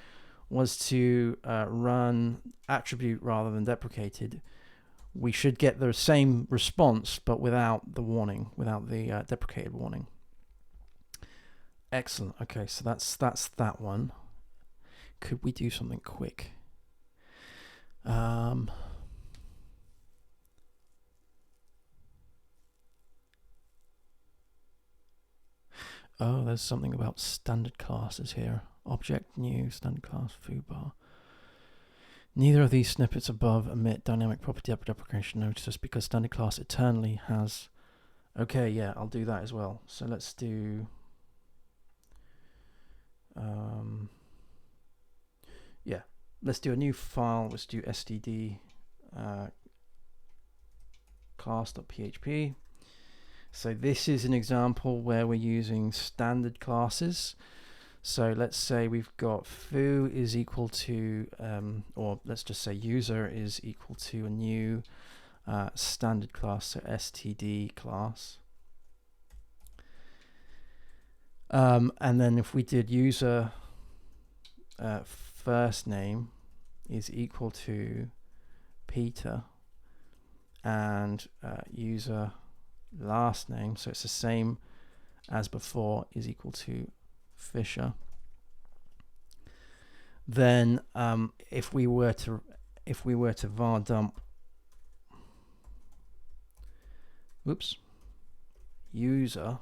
Speaker 1: was to run attribute rather than deprecated, we should get the same response, but without the warning, without the deprecated warning. Excellent. Okay, so that's that one. Could we do something quick? Oh, there's something about standard classes here. Object new, standard class, foobar. Neither of these snippets above emit dynamic property deprecation notice because standard class eternally has. Okay, yeah, I'll do that as well. So let's do. Yeah, let's do a new file. Let's do std class.php. So this is an example where we're using standard classes. So let's say we've got foo is equal to, or let's just say user is equal to a new standard class, so std class. And then if we did user first name is equal to Peter, and user last name, so it's the same as before, is equal to Fisher, then if we were to var dump user,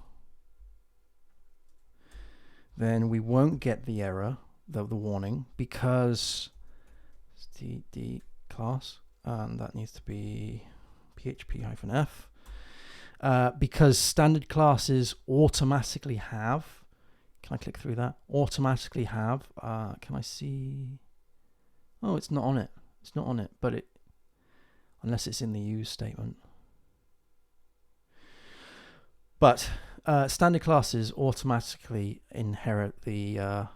Speaker 1: then we won't get the error, the warning, because std class and that needs to be PHP-F, because standard classes automatically have, can I click through that? Automatically have, can I see? Oh, it's not on it. It's not on it, but it, unless it's in the use statement. But standard classes automatically inherit the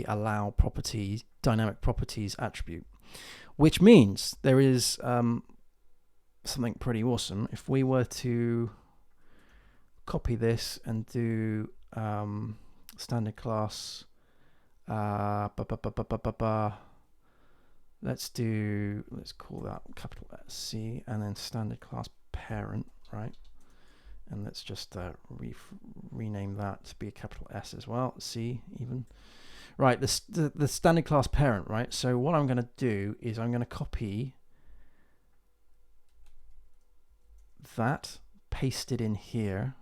Speaker 1: allow properties, dynamic properties attribute, which means there is something pretty awesome. If we were to copy this and do standard class, let's call that capital C, and then standard class parent, right? And let's just rename that to be a capital S as well, C even. Right, the standard class parent, right? So what I'm going to do is I'm going to copy that, paste it in here.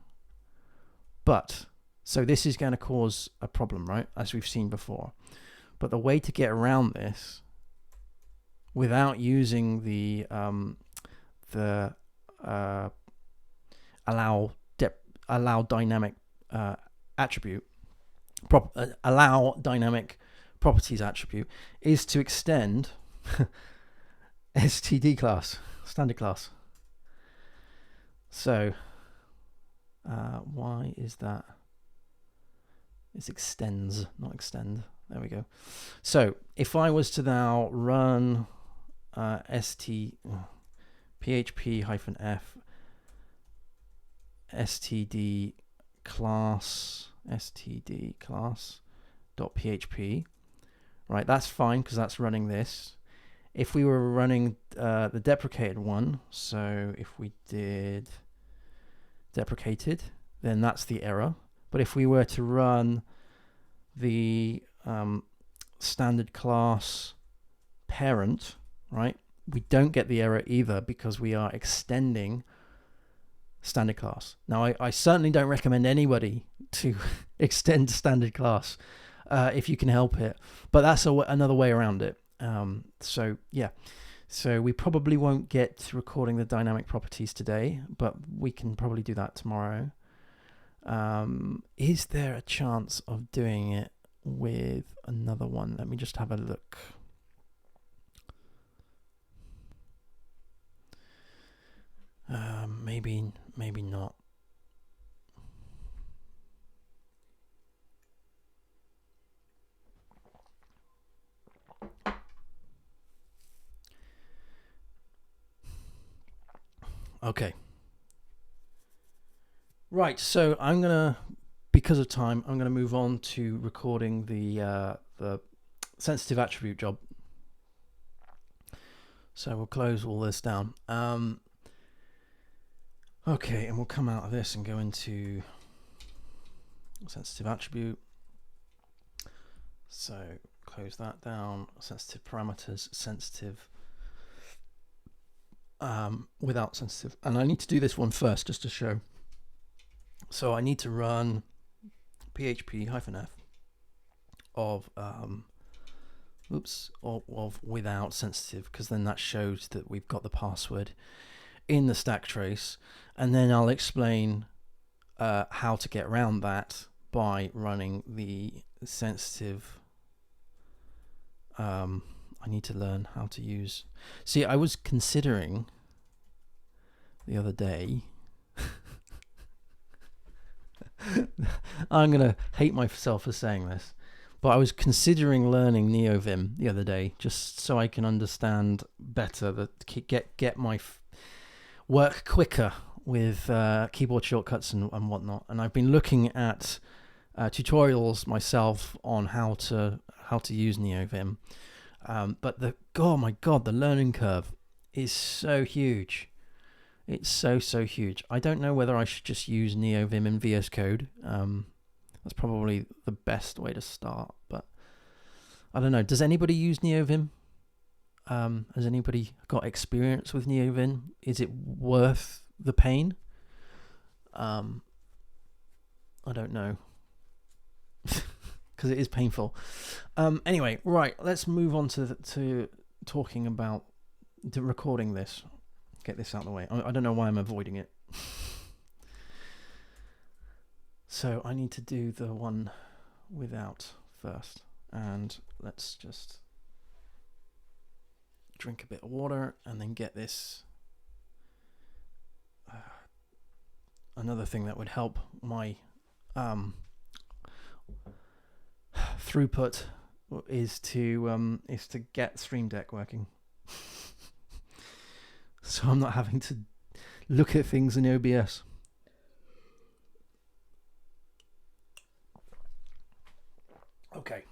Speaker 1: But, so this is going to cause a problem, right? As we've seen before. But the way to get around this without using the allow dynamic attribute, allow dynamic properties attribute, is to extend std class, standard class. So why is that? It's extends, not extend. There we go. So if I was to now run php-f std class dot php, right? That's fine because that's running this. If we were running the deprecated one, so if we did deprecated, then that's the error. But if we were to run the standard class parent, right, we don't get the error either because we are extending standard class. Now, I certainly don't recommend anybody to extend standard class if you can help it, but that's another way around it. So yeah, so we probably won't get to recording the dynamic properties today, but we can probably do that tomorrow. Is there a chance of doing it with another one? Let me just have a look. Maybe not. Okay. Right, so I'm gonna, because of time, I'm gonna move on to recording the sensitive attribute job. So we'll close all this down. Okay, and we'll come out of this and go into sensitive attribute. So close that down. Sensitive parameters, sensitive, without sensitive. And I need to do this one first just to show. So I need to run php-f of without sensitive, because then that shows that we've got the password in the stack trace, and then I'll explain how to get around that by running the sensitive. I need to learn how to use. See, I was considering the other day. I'm gonna hate myself for saying this, but I was considering learning NeoVim the other day just so I can understand better, get my work quicker with keyboard shortcuts and whatnot. And I've been looking at tutorials myself on how to use NeoVim, but oh my god, the learning curve is so huge. It's so huge. I don't know whether I should just use NeoVim in VS Code. That's probably the best way to start, but I don't know. Does anybody use NeoVim? Has anybody got experience with NeoVim? Is it worth the pain? I don't know, because it is painful. Anyway, right, let's move on to talking about recording this. Get this out of the way. I don't know why I'm avoiding it. So I need to do the one without first. And let's just drink a bit of water and then get this. Another thing that would help my throughput is to get Stream Deck working. So I'm not having to look at things in OBS. Okay.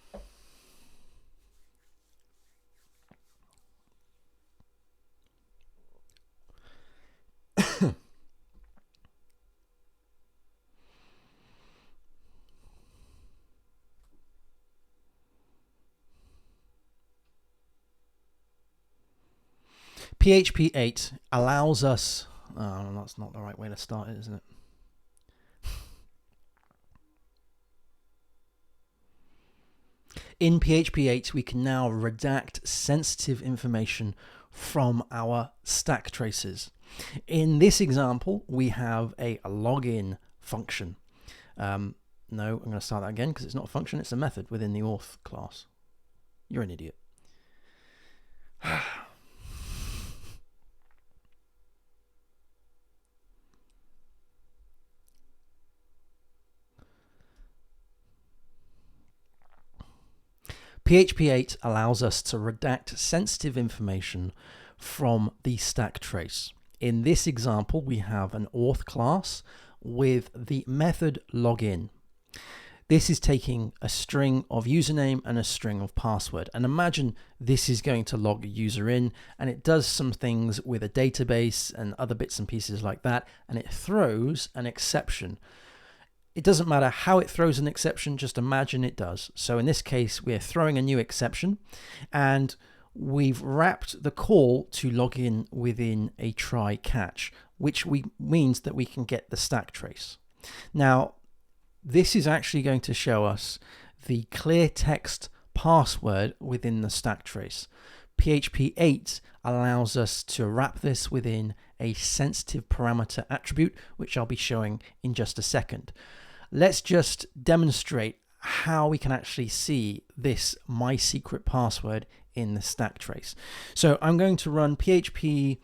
Speaker 1: PHP 8 allows us, that's not the right way to start it, isn't it? In PHP 8, we can now redact sensitive information from our stack traces. In this example, we have a login function. No, I'm going to start that again because it's not a function, it's a method within the auth class. You're an idiot. PHP 8 allows us to redact sensitive information from the stack trace. In this example, we have an auth class with the method login. This is taking a string of username and a string of password. And imagine this is going to log a user in, and it does some things with a database and other bits and pieces like that, and it throws an exception. It doesn't matter how it throws an exception, just imagine it does. So in this case, we're throwing a new exception, and we've wrapped the call to log in within a try catch, which means that we can get the stack trace. Now, this is actually going to show us the clear text password within the stack trace. PHP 8 allows us to wrap this within a sensitive parameter attribute, which I'll be showing in just a second. Let's just demonstrate how we can actually see this my secret password in the stack trace. So I'm going to run php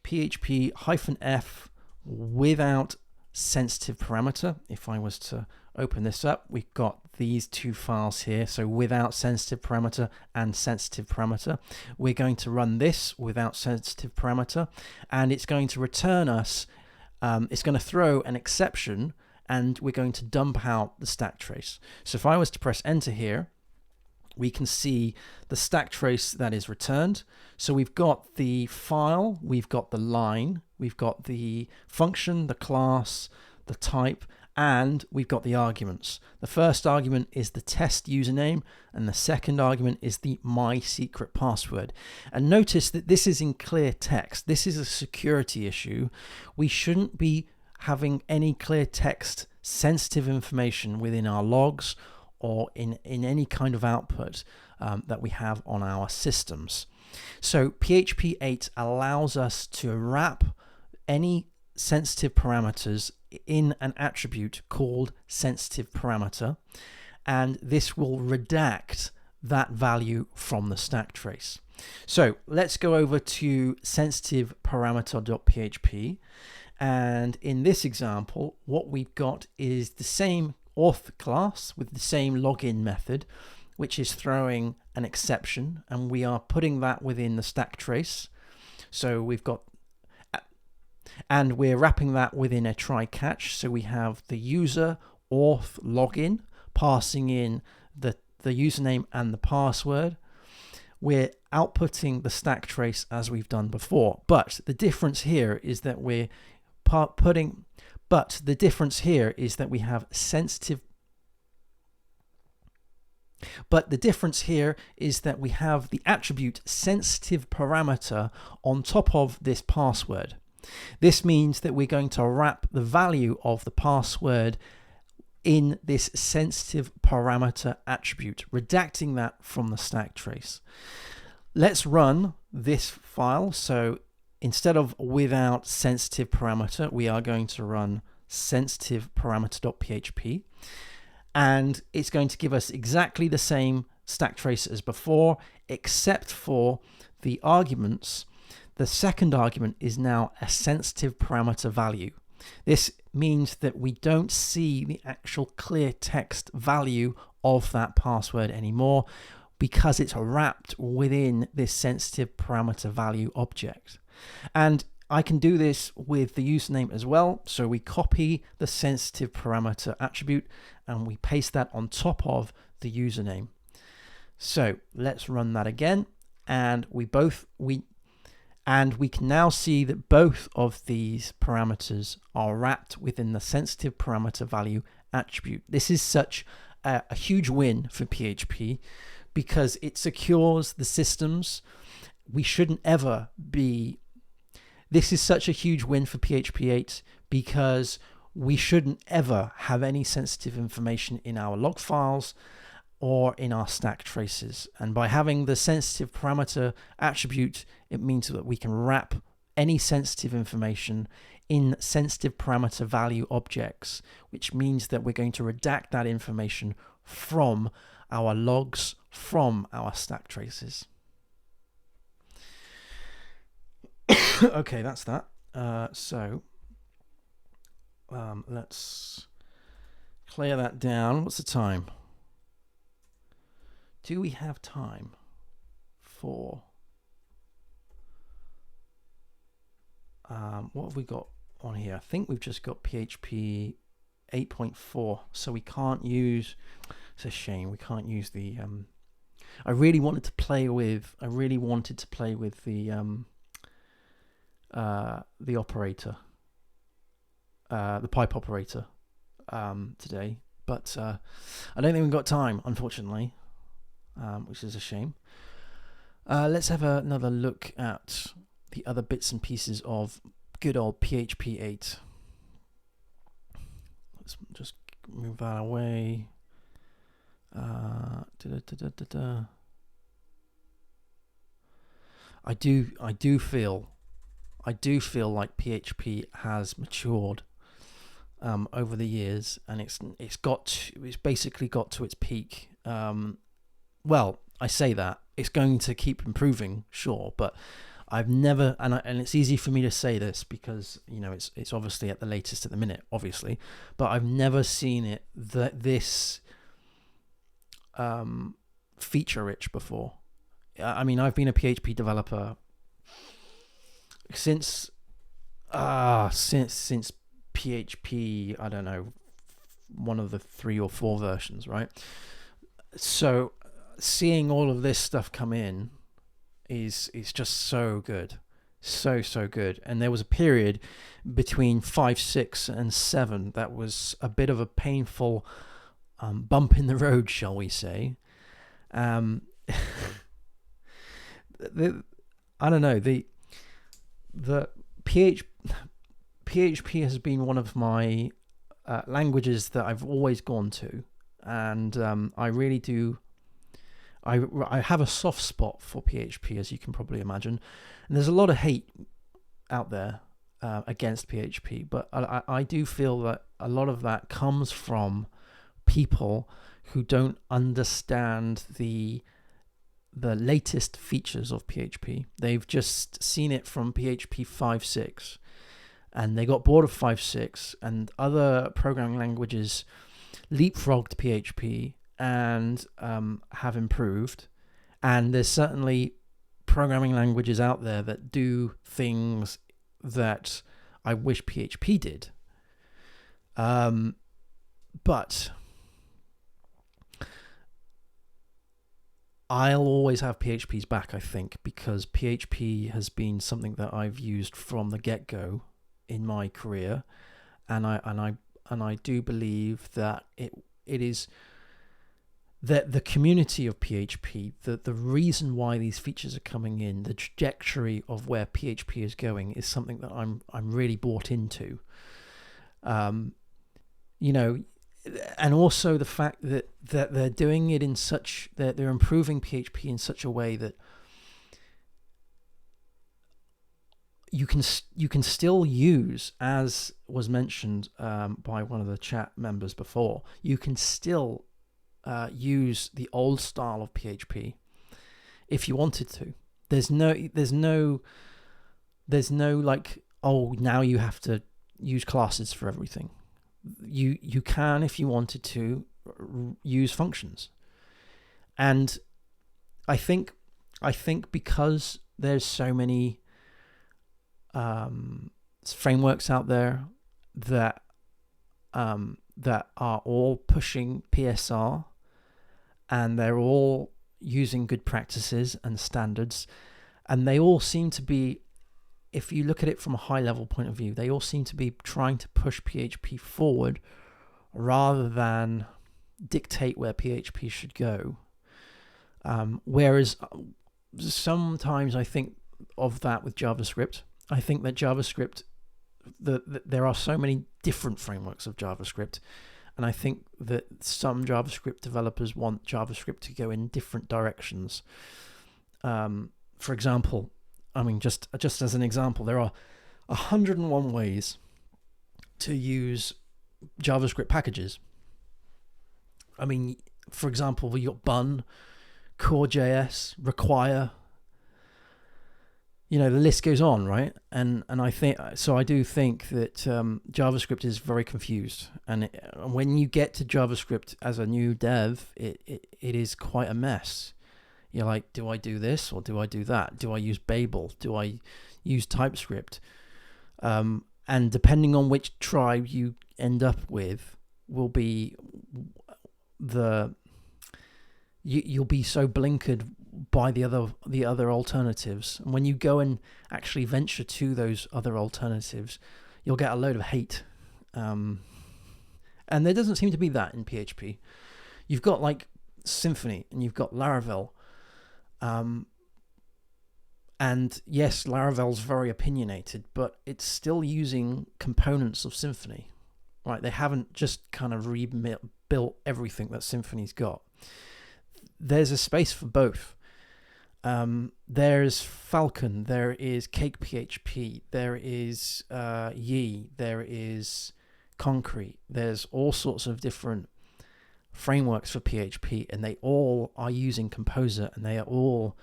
Speaker 1: -f without sensitive parameter. If I was to open this up, we've got these two files here. So without sensitive parameter and sensitive parameter. We're going to run this without sensitive parameter, and it's going to return us, it's going to throw an exception, and we're going to dump out the stack trace. So if I was to press enter here, we can see the stack trace that is returned. So we've got the file, we've got the line, we've got the function, the class, the type, and we've got the arguments. The first argument is the test username, and the second argument is the my secret password. And notice that this is in clear text. This is a security issue. We shouldn't be having any clear text sensitive information within our logs or in any kind of output that we have on our systems. So PHP 8 allows us to wrap any sensitive parameters in an attribute called sensitive parameter, and this will redact that value from the stack trace. So let's go over to sensitive parameter.php, and in this example what we've got is the same auth class with the same login method, which is throwing an exception, and we are putting that within the stack trace. So we've got, and we're wrapping that within a try catch. So we have the user auth login, passing in the username and the password. We're outputting the stack trace as we've done before, but the difference here is that we're the difference here is that we have sensitive. But the difference here is that we have the attribute sensitive parameter on top of this password. This means that we're going to wrap the value of the password in this sensitive parameter attribute, redacting that from the stack trace. let's run this file. So instead of without sensitive parameter, we are going to run sensitive parameter.php, and it's going to give us exactly the same stack trace as before, except for the arguments. The second argument is now a sensitive parameter value. This means that we don't see the actual clear text value of that password anymore, because it's wrapped within this sensitive parameter value object. And I can do this with the username as well. So we copy the sensitive parameter attribute and we paste that on top of the username. So let's run that again, and we can now see that both of these parameters are wrapped within the sensitive parameter value attribute. This is such a huge win for PHP, because it secures the systems. We shouldn't ever be... This is such a huge win for PHP 8, because we shouldn't ever have any sensitive information in our log files or in our stack traces. And by having the sensitive parameter attribute, it means that we can wrap any sensitive information in sensitive parameter value objects, which means that we're going to redact that information from our logs, from our stack traces. Okay, that's that. Let's clear that down. What's the time? Do we have time for... what have we got on here? I think we've just got PHP 8.4, so we can't use... It's a shame we can't use the... I really wanted to play with the operator, the pipe operator today, but I don't think we've got time, unfortunately, which is a shame. Let's have another look at the other bits and pieces of good old PHP 8. Let's just move that away. I do feel like PHP has matured over the years, and it's basically got to its peak. Well, I say that it's going to keep improving, sure, but I've never, and it's easy for me to say this because it's obviously at the latest at the minute, obviously, but I've never seen it this feature rich before. I mean, I've been a PHP developer since PHP, I don't know, one of the 3 or 4 versions, right? So seeing all of this stuff come in is just so good, so good. And there was a period between 5, 6, and 7 that was a bit of a painful bump in the road, shall we say. I don't know, the PHP has been one of my languages that I've always gone to, and I really do. I have a soft spot for PHP, as you can probably imagine, and there's a lot of hate out there against PHP, but I do feel that a lot of that comes from people who don't understand the latest features of PHP. They've just seen it from PHP 5.6, and they got bored of 5.6, and other programming languages leapfrogged PHP and have improved. And there's certainly programming languages out there that do things that I wish PHP did. But I'll always have PHP's back, I think, because PHP has been something that I've used from the get-go in my career, and I do believe that it is that the community of PHP, the reason why these features are coming in, the trajectory of where PHP is going, is something that I'm really bought into. And also the fact that they're doing it in such that they're improving PHP in such a way that you can still use, as was mentioned by one of the chat members before, you can still use the old style of PHP if you wanted to. There's no like, oh, now you have to use classes for everything. You can, if you wanted to, use functions. And I think because there's so many frameworks out there that are all pushing PSR, and they're all using good practices and standards, and they all seem to be, if you look at it from a high level point of view, they all seem to be trying to push PHP forward rather than dictate where PHP should go. Whereas sometimes I think of that with JavaScript. I think that JavaScript, there are so many different frameworks of JavaScript, and I think that some JavaScript developers want JavaScript to go in different directions. For example, I mean, just as an example, there are 101 ways to use JavaScript packages. I mean, for example, you got Bun, Core.js, Require. You know, the list goes on, right? And I think so. I do think that JavaScript is very confused, and when you get to JavaScript as a new dev, it is quite a mess. You're like, do I do this or do I do that? Do I use Babel? Do I use TypeScript? And depending on which tribe you end up with, will be you'll be so blinkered by the other alternatives. And when you go and actually venture to those other alternatives, you'll get a load of hate. And there doesn't seem to be that in PHP. You've got like Symfony and you've got Laravel. And yes, Laravel's very opinionated, but it's still using components of Symfony, right? They haven't just kind of rebuilt everything that Symfony's got. There's a space for both. There's Falcon, there is Cake PHP, there is Yi, there is Concrete. There's all sorts of different frameworks for PHP, and they all are using Composer, and they are all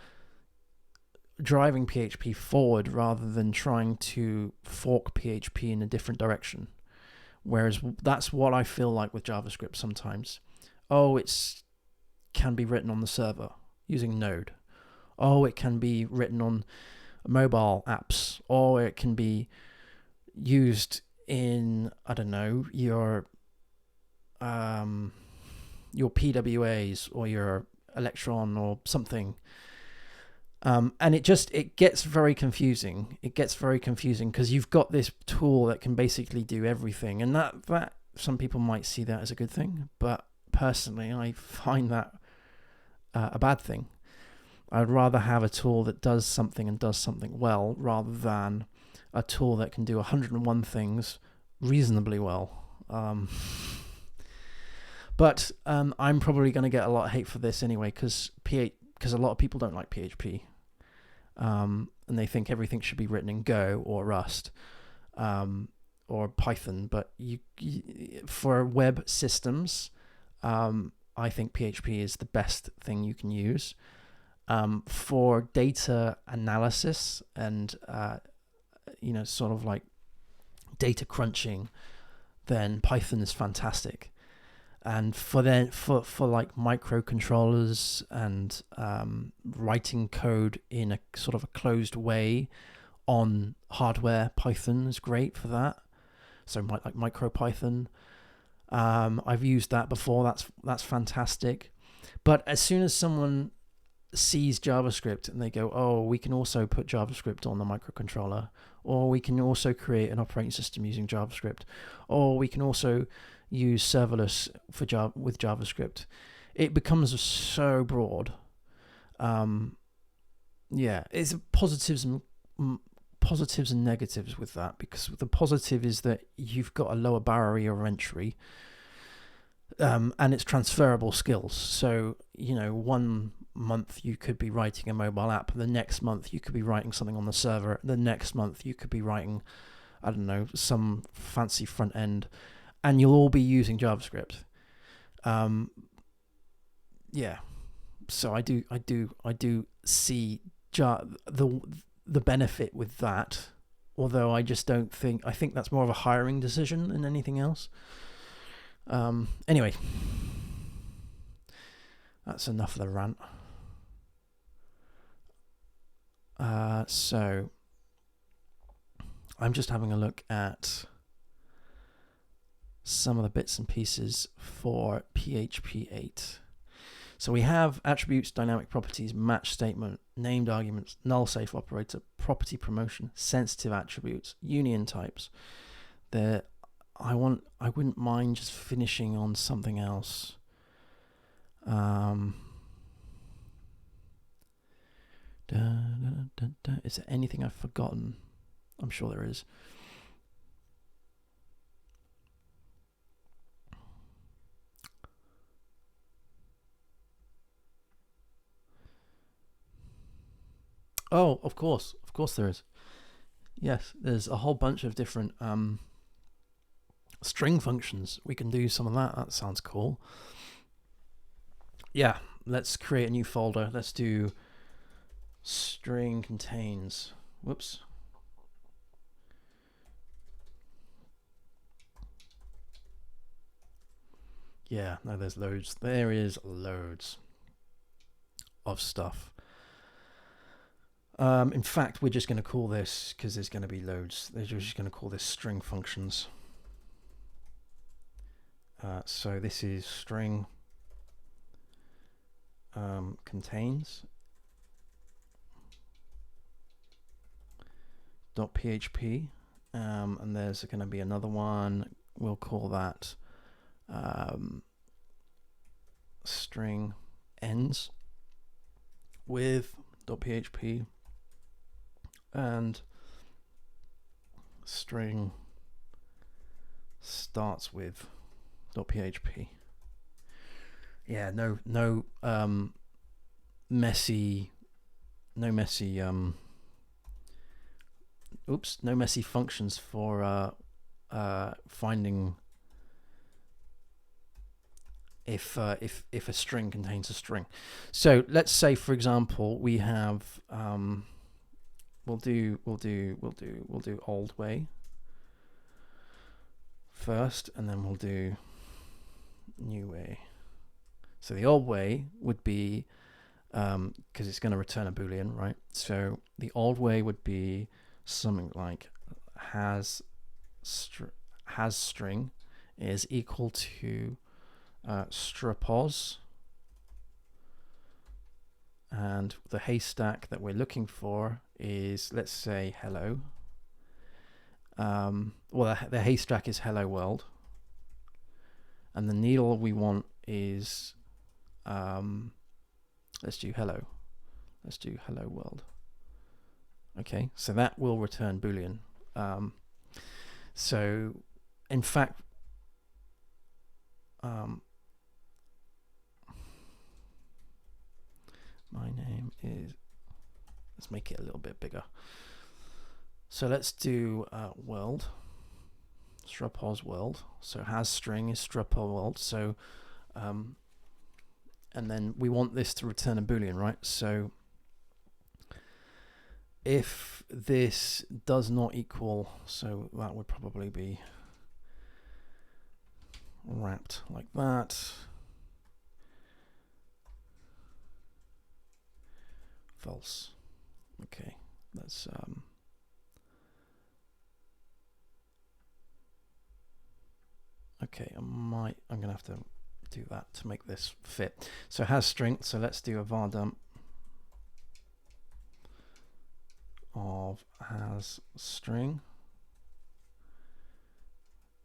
Speaker 1: driving PHP forward rather than trying to fork PHP in a different direction. Whereas that's what I feel like with JavaScript sometimes. Oh, it can be written on the server using Node. Oh, it can be written on mobile apps. Or it can be used in, I don't know, your PWAs or your Electron or something. And it gets very confusing. It gets very confusing because you've got this tool that can basically do everything. And that some people might see that as a good thing. But personally, I find that a bad thing. I'd rather have a tool that does something and does something well rather than a tool that can do 101 things reasonably well. But I'm probably going to get a lot of hate for this anyway because a lot of people don't like PHP. And they think everything should be written in Go or Rust or Python. But for web systems, I think PHP is the best thing you can use. For data analysis and sort of like data crunching, then Python is fantastic. And for like microcontrollers and writing code in a sort of a closed way on hardware, Python is great for that. So like MicroPython, I've used that before. That's fantastic. But as soon as someone sees JavaScript and they go, oh, we can also put JavaScript on the microcontroller, or we can also create an operating system using JavaScript, or we can also use serverless with JavaScript, it becomes so broad. It's positives and negatives with that, because the positive is that you've got a lower barrier of entry, And it's transferable skills. So, you know, 1 month you could be writing a mobile app, the next month you could be writing something on the server, the next month you could be writing, I don't know, some fancy front end, and you'll all be using JavaScript. Yeah. So I do see the benefit with that, although I just don't think, I think that's more of a hiring decision than anything else. Anyway, that's enough of the rant. So I'm just having a look at some of the bits and pieces for PHP 8. So we have attributes, dynamic properties, match statement, named arguments, null safe operator, property promotion, sensitive attributes, union types. I wouldn't mind just finishing on something else. Is there anything I've forgotten? I'm sure there is. Oh, of course there is. Yes, there's a whole bunch of different string functions. We can do some of that. That sounds cool. Yeah, let's create a new folder. Let's do string contains. Whoops. Yeah, no, there's loads. There is loads of stuff. In fact, we're just going to call this, because there's going to be loads, we're just going to call this string functions. So this is string contains .php, and there's going to be another one. We'll call that string ends with .php, and string starts with .php. Yeah, no messy functions for finding if a string contains a string. So let's say, for example, we have we'll do old way first, and then we'll do new way. So the old way would be, because it's going to return a boolean, right? So the old way would be something like has string is equal to strapos, and the haystack that we're looking for is, let's say, hello. Well, the haystack is hello world, and the needle we want is let's do hello world. Okay, so that will return boolean. So in fact, my name is, let's make it a little bit bigger. So let's do world, strapos world. So has string is strapos world. So and then we want this to return a boolean, right? So if this does not equal, so that would probably be wrapped like that. False. Okay, that's okay, I'm gonna have to do that to make this fit. So has string, so let's do a var dump of has string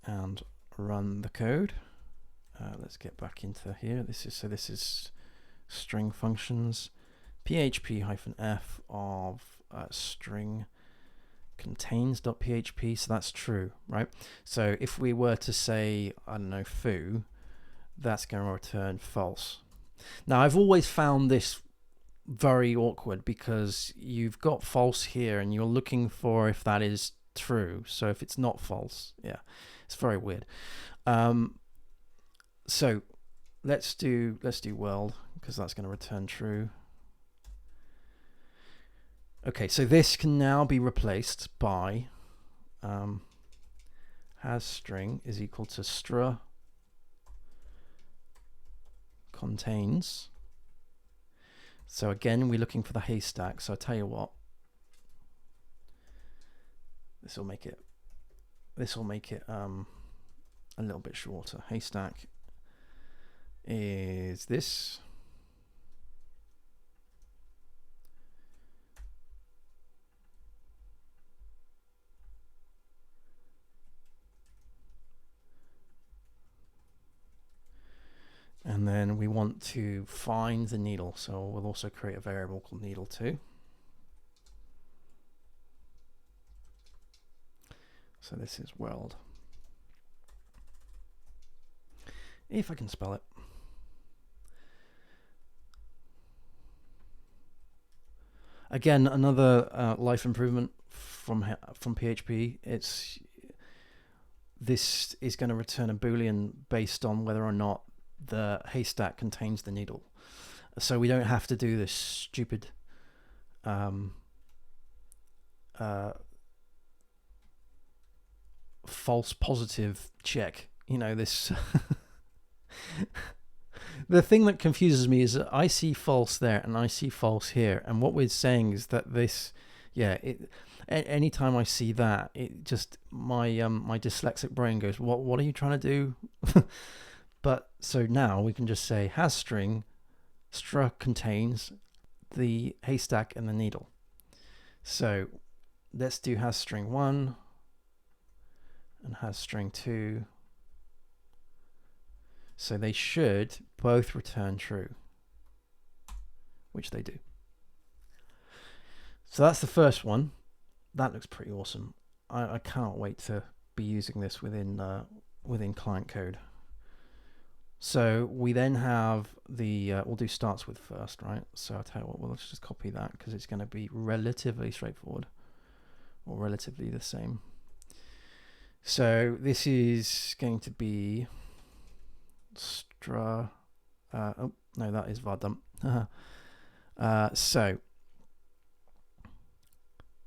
Speaker 1: and run the code. Let's get back into here. This is string functions, php-f of string contains.php. So that's true, right? So if we were to say, I don't know, foo, that's going to return false. Now, I've always found this very awkward because you've got false here and you're looking for if that is true. So if it's not false, yeah, it's very weird. So let's do world, because that's going to return true. Okay, so this can now be replaced by has string is equal to str contains. So again, we're looking for the haystack. So I tell you what, this will make it a little bit shorter. Haystack is this. And then we want to find the needle. So we'll also create a variable called needle too. So this is world. If I can spell it. Again, another life improvement from PHP. This is going to return a Boolean based on whether or not the haystack contains the needle. So we don't have to do this stupid false positive check. You know, this the thing that confuses me is that I see false there and I see false here, and what we're saying is that this, yeah, anytime I see that, it just my dyslexic brain goes, what are you trying to do? But so now we can just say has string str contains the haystack and the needle. So let's do has string 1 and has string 2. So they should both return true, which they do. So that's the first one. That looks pretty awesome. I can't wait to be using this within client code. So we then have the, we'll do starts with first, right? So I'll tell you what, well, let's just copy that because it's going to be relatively straightforward or relatively the same. So this is going to be oh no, that is var dump. So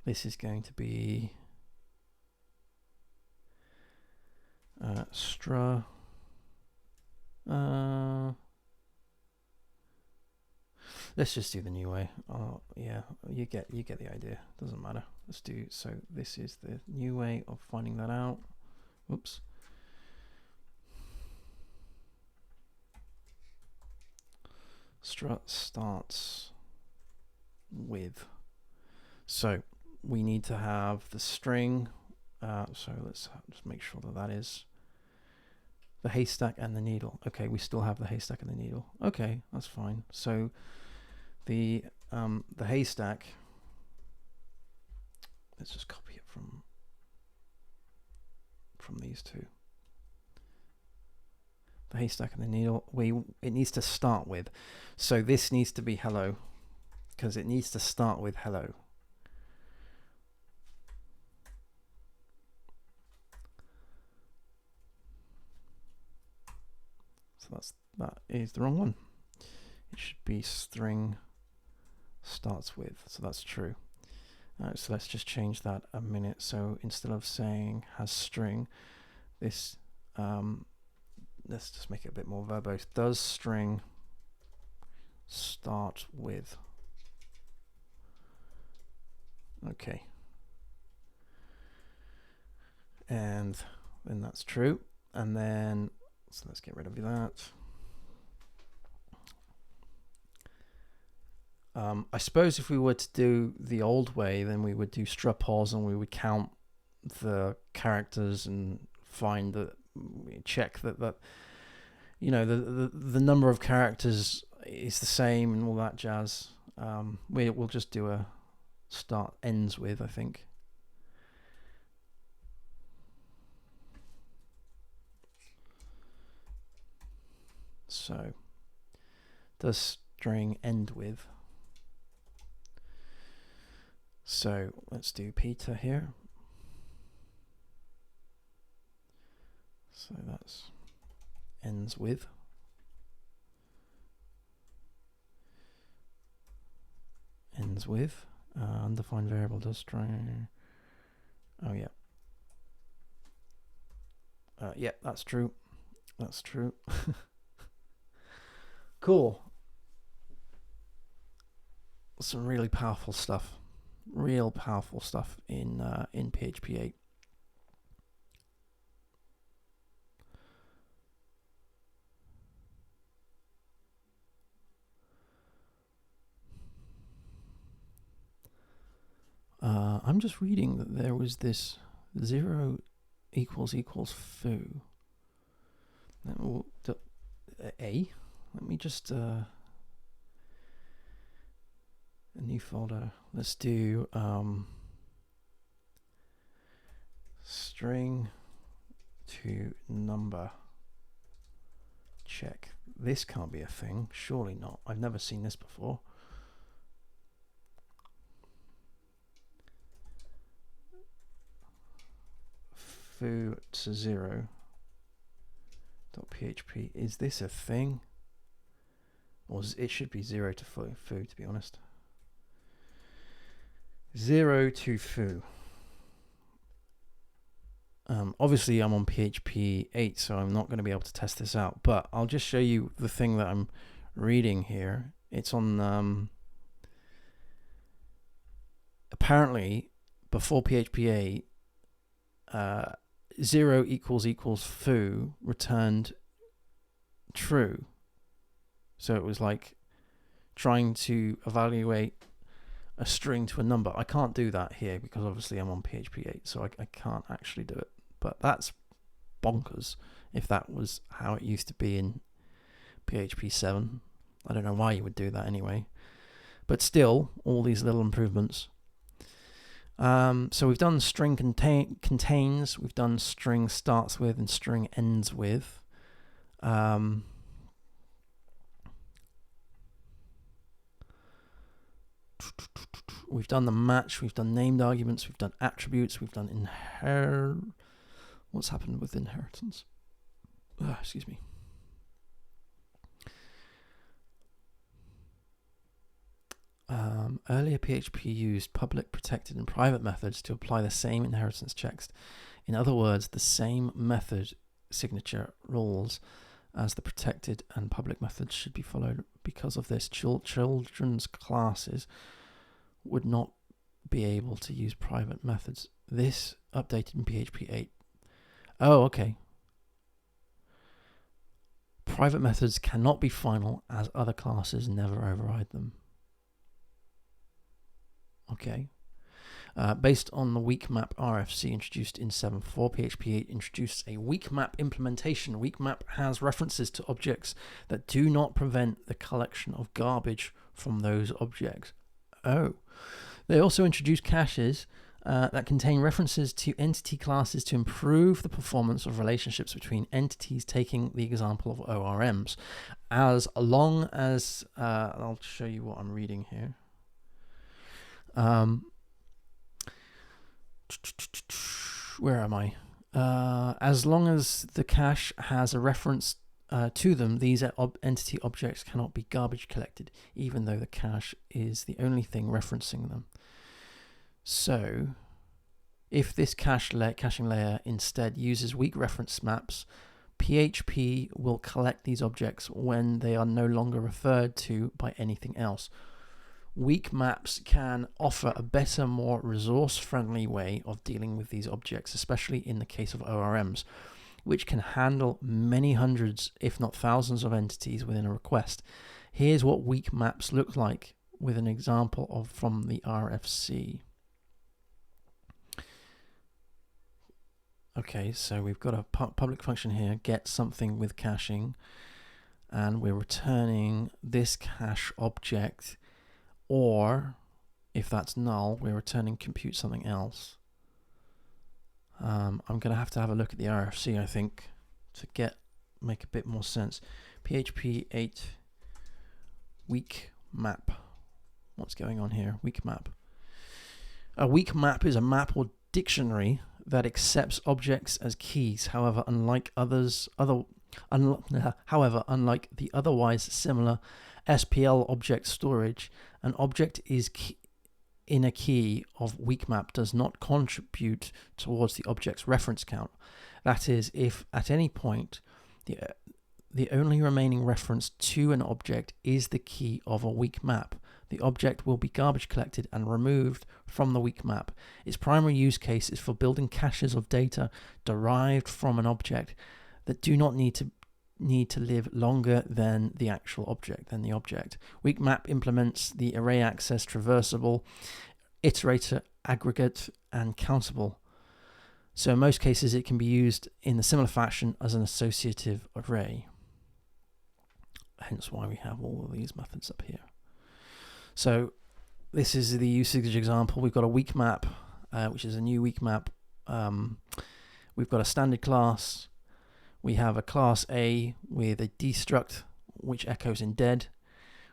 Speaker 1: this is going to be str let's just do the new way. Oh yeah, you get the idea. Doesn't matter. Let's do, so this is the new way of finding that out. Oops. Str starts with. So we need to have the string. So let's just make sure that that is the haystack and the needle. Okay, we still have the haystack and the needle. Okay, that's fine. So the haystack, let's just copy it from these two. The haystack and the needle, it needs to start with. So this needs to be hello, because it needs to start with hello. So that is the wrong one. It should be string starts with. So that's true. So let's just change that a minute. So instead of saying has string, this let's just make it a bit more verbose. Does string start with? Okay. And then that's true. And then, so let's get rid of that. I suppose if we were to do the old way, then we would do str pos and we would count the characters and find that, check that you know, the number of characters is the same and all that jazz. We'll just do a start ends with, I think. So does string end with? So let's do Peter here. So that's ends with. Ends with. Undefined variable does string. Oh yeah. Yeah, that's true. That's true. Cool. Some really powerful stuff. Real powerful stuff in PHP 8. I'm just reading that there was this 0 equals foo. Let me just a new folder. Let's do string to number. Check. This can't be a thing. Surely not. I've never seen this before. Foo to 0 .php. Is this a thing? Or it should be 0 to foo, to be honest. 0 to foo. Obviously I'm on PHP 8, so I'm not going to be able to test this out, but I'll just show you the thing that I'm reading here. It's on apparently before PHP 8, 0 equals foo returned true. So it was like trying to evaluate a string to a number. I can't do that here because obviously I'm on PHP 8, so I can't actually do it. But that's bonkers if that was how it used to be in PHP 7. I don't know why you would do that anyway. But still, all these little improvements. So we've done string contains, we've done string starts with and string ends with. We've done the match, we've done named arguments, we've done attributes, we've done what's happened with inheritance? Excuse me. Earlier PHP used public, protected, and private methods to apply the same inheritance checks. In other words, the same method signature rules as the protected and public methods should be followed. Because of this, children's classes would not be able to use private methods. This updated in PHP 8. Oh, okay. Private methods cannot be final as other classes never override them. Okay. Based on the weak map RFC introduced in 7.4, PHP 8 introduced a weak map implementation. Weak map has references to objects that do not prevent the collection of garbage from those objects. Oh. They also introduced caches that contain references to entity classes to improve the performance of relationships between entities, taking the example of ORMs. As long as, I'll show you what I'm reading here. Where am I? As long as the cache has a reference to them, these entity objects cannot be garbage collected, even though the cache is the only thing referencing them. So, if this caching layer instead uses weak reference maps, PHP will collect these objects when they are no longer referred to by anything else. Weak maps can offer a better, more resource-friendly way of dealing with these objects, especially in the case of ORMs, which can handle many hundreds, if not thousands, of entities within a request. Here's what weak maps look like with an example from the RFC. Okay, so we've got a public function here, get something with caching, and we're returning this cache object, or if that's null, we're returning compute something else. I'm going to have a look at the RFC, I think, to make a bit more sense. PHP 8 weak map. What's going on here? Weak map. A weak map is a map or dictionary that accepts objects as keys. However, unlike the otherwise similar SPL object storage, an object is in a key of weak map does not contribute towards the object's reference count. That is, if at any point the only remaining reference to an object is the key of a weak map, the object will be garbage collected and removed from the weak map. Its primary use case is for building caches of data derived from an object that do not need to live longer than the actual object, Weak map implements the array access traversable, iterator, aggregate, and countable. So in most cases, it can be used in a similar fashion as an associative array. Hence why we have all of these methods up here. So this is the usage example. We've got a weak map, which is a new weak map. We've got a standard class. We have a class A with a destruct, which echoes in dead.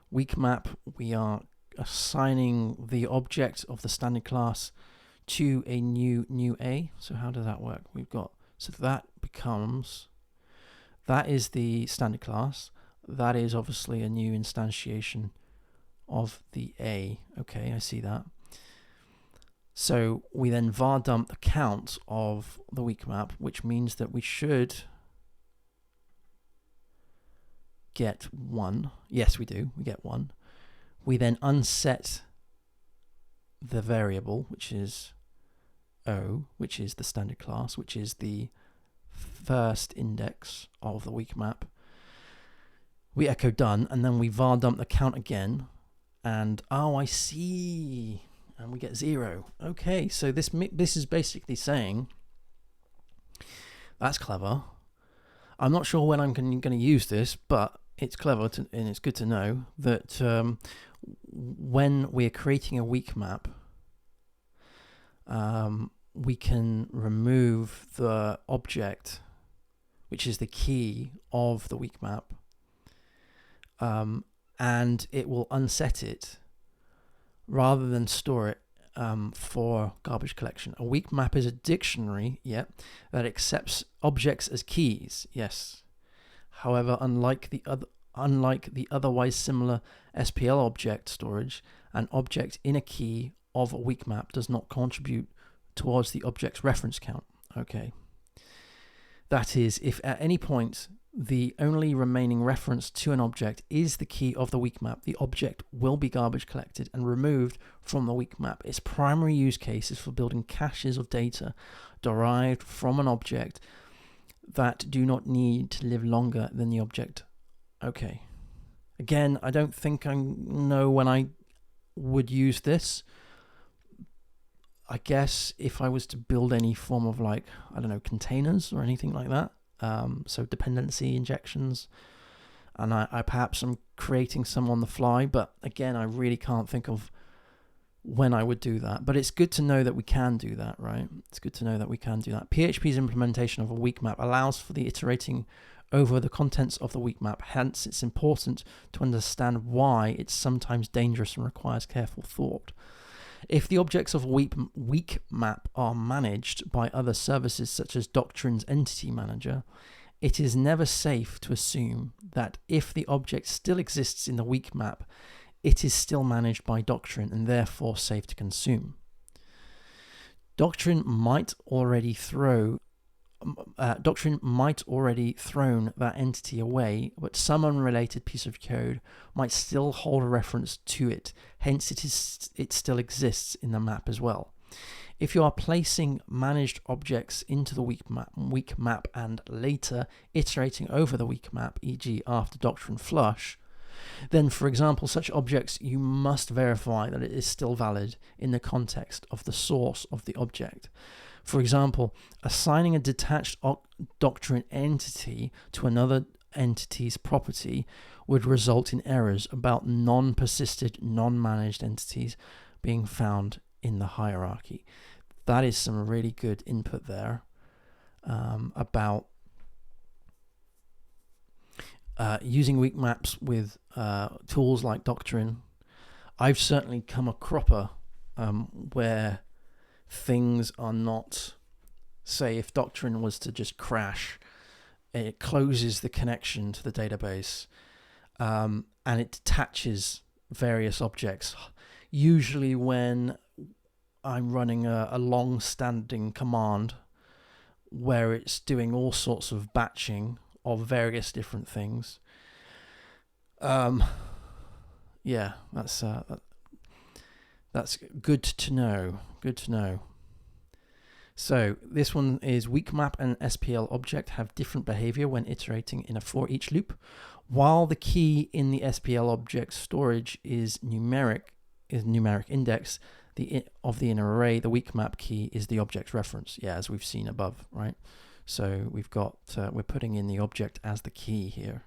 Speaker 1: Weak map, we are assigning the object of the standard class to a new A. So how does that work? So that is the standard class. That is obviously a new instantiation of the A. Okay, I see that. So we then var dump the count of the weak map, which means that we should get 1. Yes, we do. We get 1. We then unset the variable, which is O, which is the standard class, which is the first index of the weak map. We echo done, and then we var dump the count again, and oh, I see, and we get 0. Okay, so this is basically saying, that's clever. I'm not sure when I'm going to use this, but it's clever and it's good to know that when we're creating a weak map, we can remove the object, which is the key of the weak map, and it will unset it rather than store it for garbage collection. A weak map is a dictionary, that accepts objects as keys, yes. However, unlike the otherwise similar SPL object storage, an object in a key of a weak map does not contribute towards the object's reference count. Okay. That is, if at any point the only remaining reference to an object is the key of the weak map, the object will be garbage collected and removed from the weak map. Its primary use case is for building caches of data derived from an object that do not need to live longer than the object. Okay. Again, I don't think I know when I would use this. I guess if I was to build any form of containers or anything like that, so dependency injections, and I perhaps am creating some on the fly, but again, I really can't think of when I would do that. But it's good to know that we can do that, right? It's good to know that we can do that. PHP's implementation of a weak map allows for the iterating over the contents of the weak map. Hence, it's important to understand why it's sometimes dangerous and requires careful thought. If the objects of a weak map are managed by other services such as Doctrine's Entity Manager, it is never safe to assume that if the object still exists in the weak map, it is still managed by Doctrine and therefore safe to consume. Doctrine might already thrown that entity away, but some unrelated piece of code might still hold a reference to it. Hence, it still exists in the map as well. If you are placing managed objects into the weak map and later iterating over the weak map, e.g. after Doctrine flush, then, for example, such objects, you must verify that it is still valid in the context of the source of the object. For example, assigning a detached Doctrine entity to another entity's property would result in errors about non-persisted, non-managed entities being found in the hierarchy. That is some really good input there about using weak maps with tools like Doctrine, I've certainly come a cropper where things are not, say if Doctrine was to just crash, it closes the connection to the database and it detaches various objects. Usually when I'm running a long-standing command where it's doing all sorts of batching of various different things. Yeah, that's good to know. Good to know. So this one is weak map and SPL object have different behavior when iterating in a for each loop. While the key in the SPL object storage is numeric index of the inner array, the weak map key is the object reference. Yeah, as we've seen above, right? So we've got we're putting in the object as the key here.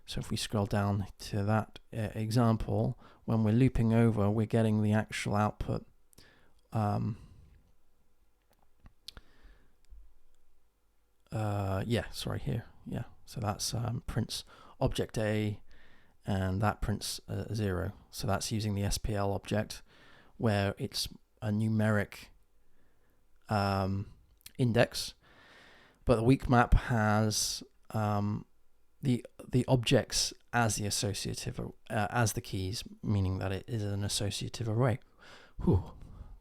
Speaker 1: So if we scroll down to that example, when we're looping over, we're getting the actual output. Here. Yeah, so that's prints object A, and that prints 0. So that's using the SPL object, where it's a numeric index, but the weak map has the objects as the associative as the keys, meaning that it is an associative array. Whew,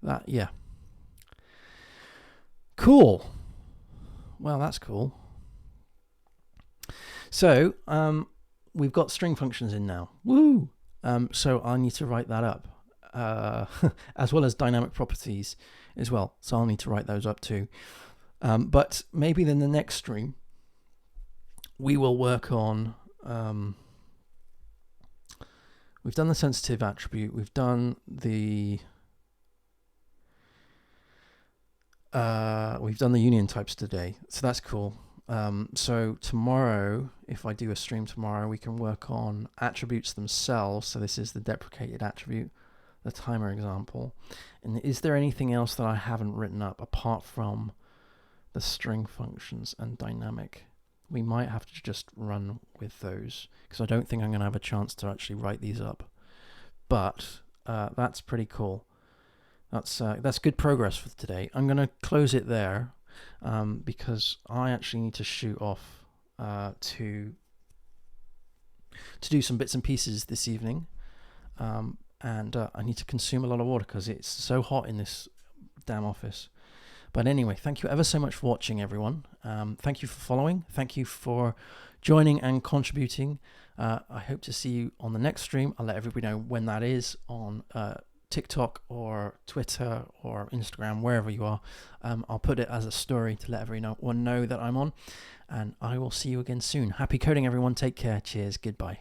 Speaker 1: that yeah. Cool. Well, that's cool. So we've got string functions in now. Woo! So I need to write that up, as well as dynamic properties as well. So I'll need to write those up too. But maybe in the next stream, we will work on. We've done the sensitive attribute. We've done the. We've done the union types today, so that's cool. So tomorrow, if I do a stream tomorrow, we can work on attributes themselves. So this is the deprecated attribute, the timer example. And is there anything else that I haven't written up apart from the string functions and dynamic? We might have to just run with those because I don't think I'm going to have a chance to actually write these up. But that's pretty cool. That's good progress for today. I'm going to close it there because I actually need to shoot off to do some bits and pieces this evening, and I need to consume a lot of water because it's so hot in this damn office. But anyway, thank you ever so much for watching, everyone. Thank you for following. Thank you for joining and contributing. I hope to see you on the next stream. I'll let everybody know when that is on TikTok or Twitter or Instagram, wherever you are. I'll put it as a story to let everyone know that I'm on. And I will see you again soon. Happy coding, everyone. Take care. Cheers. Goodbye.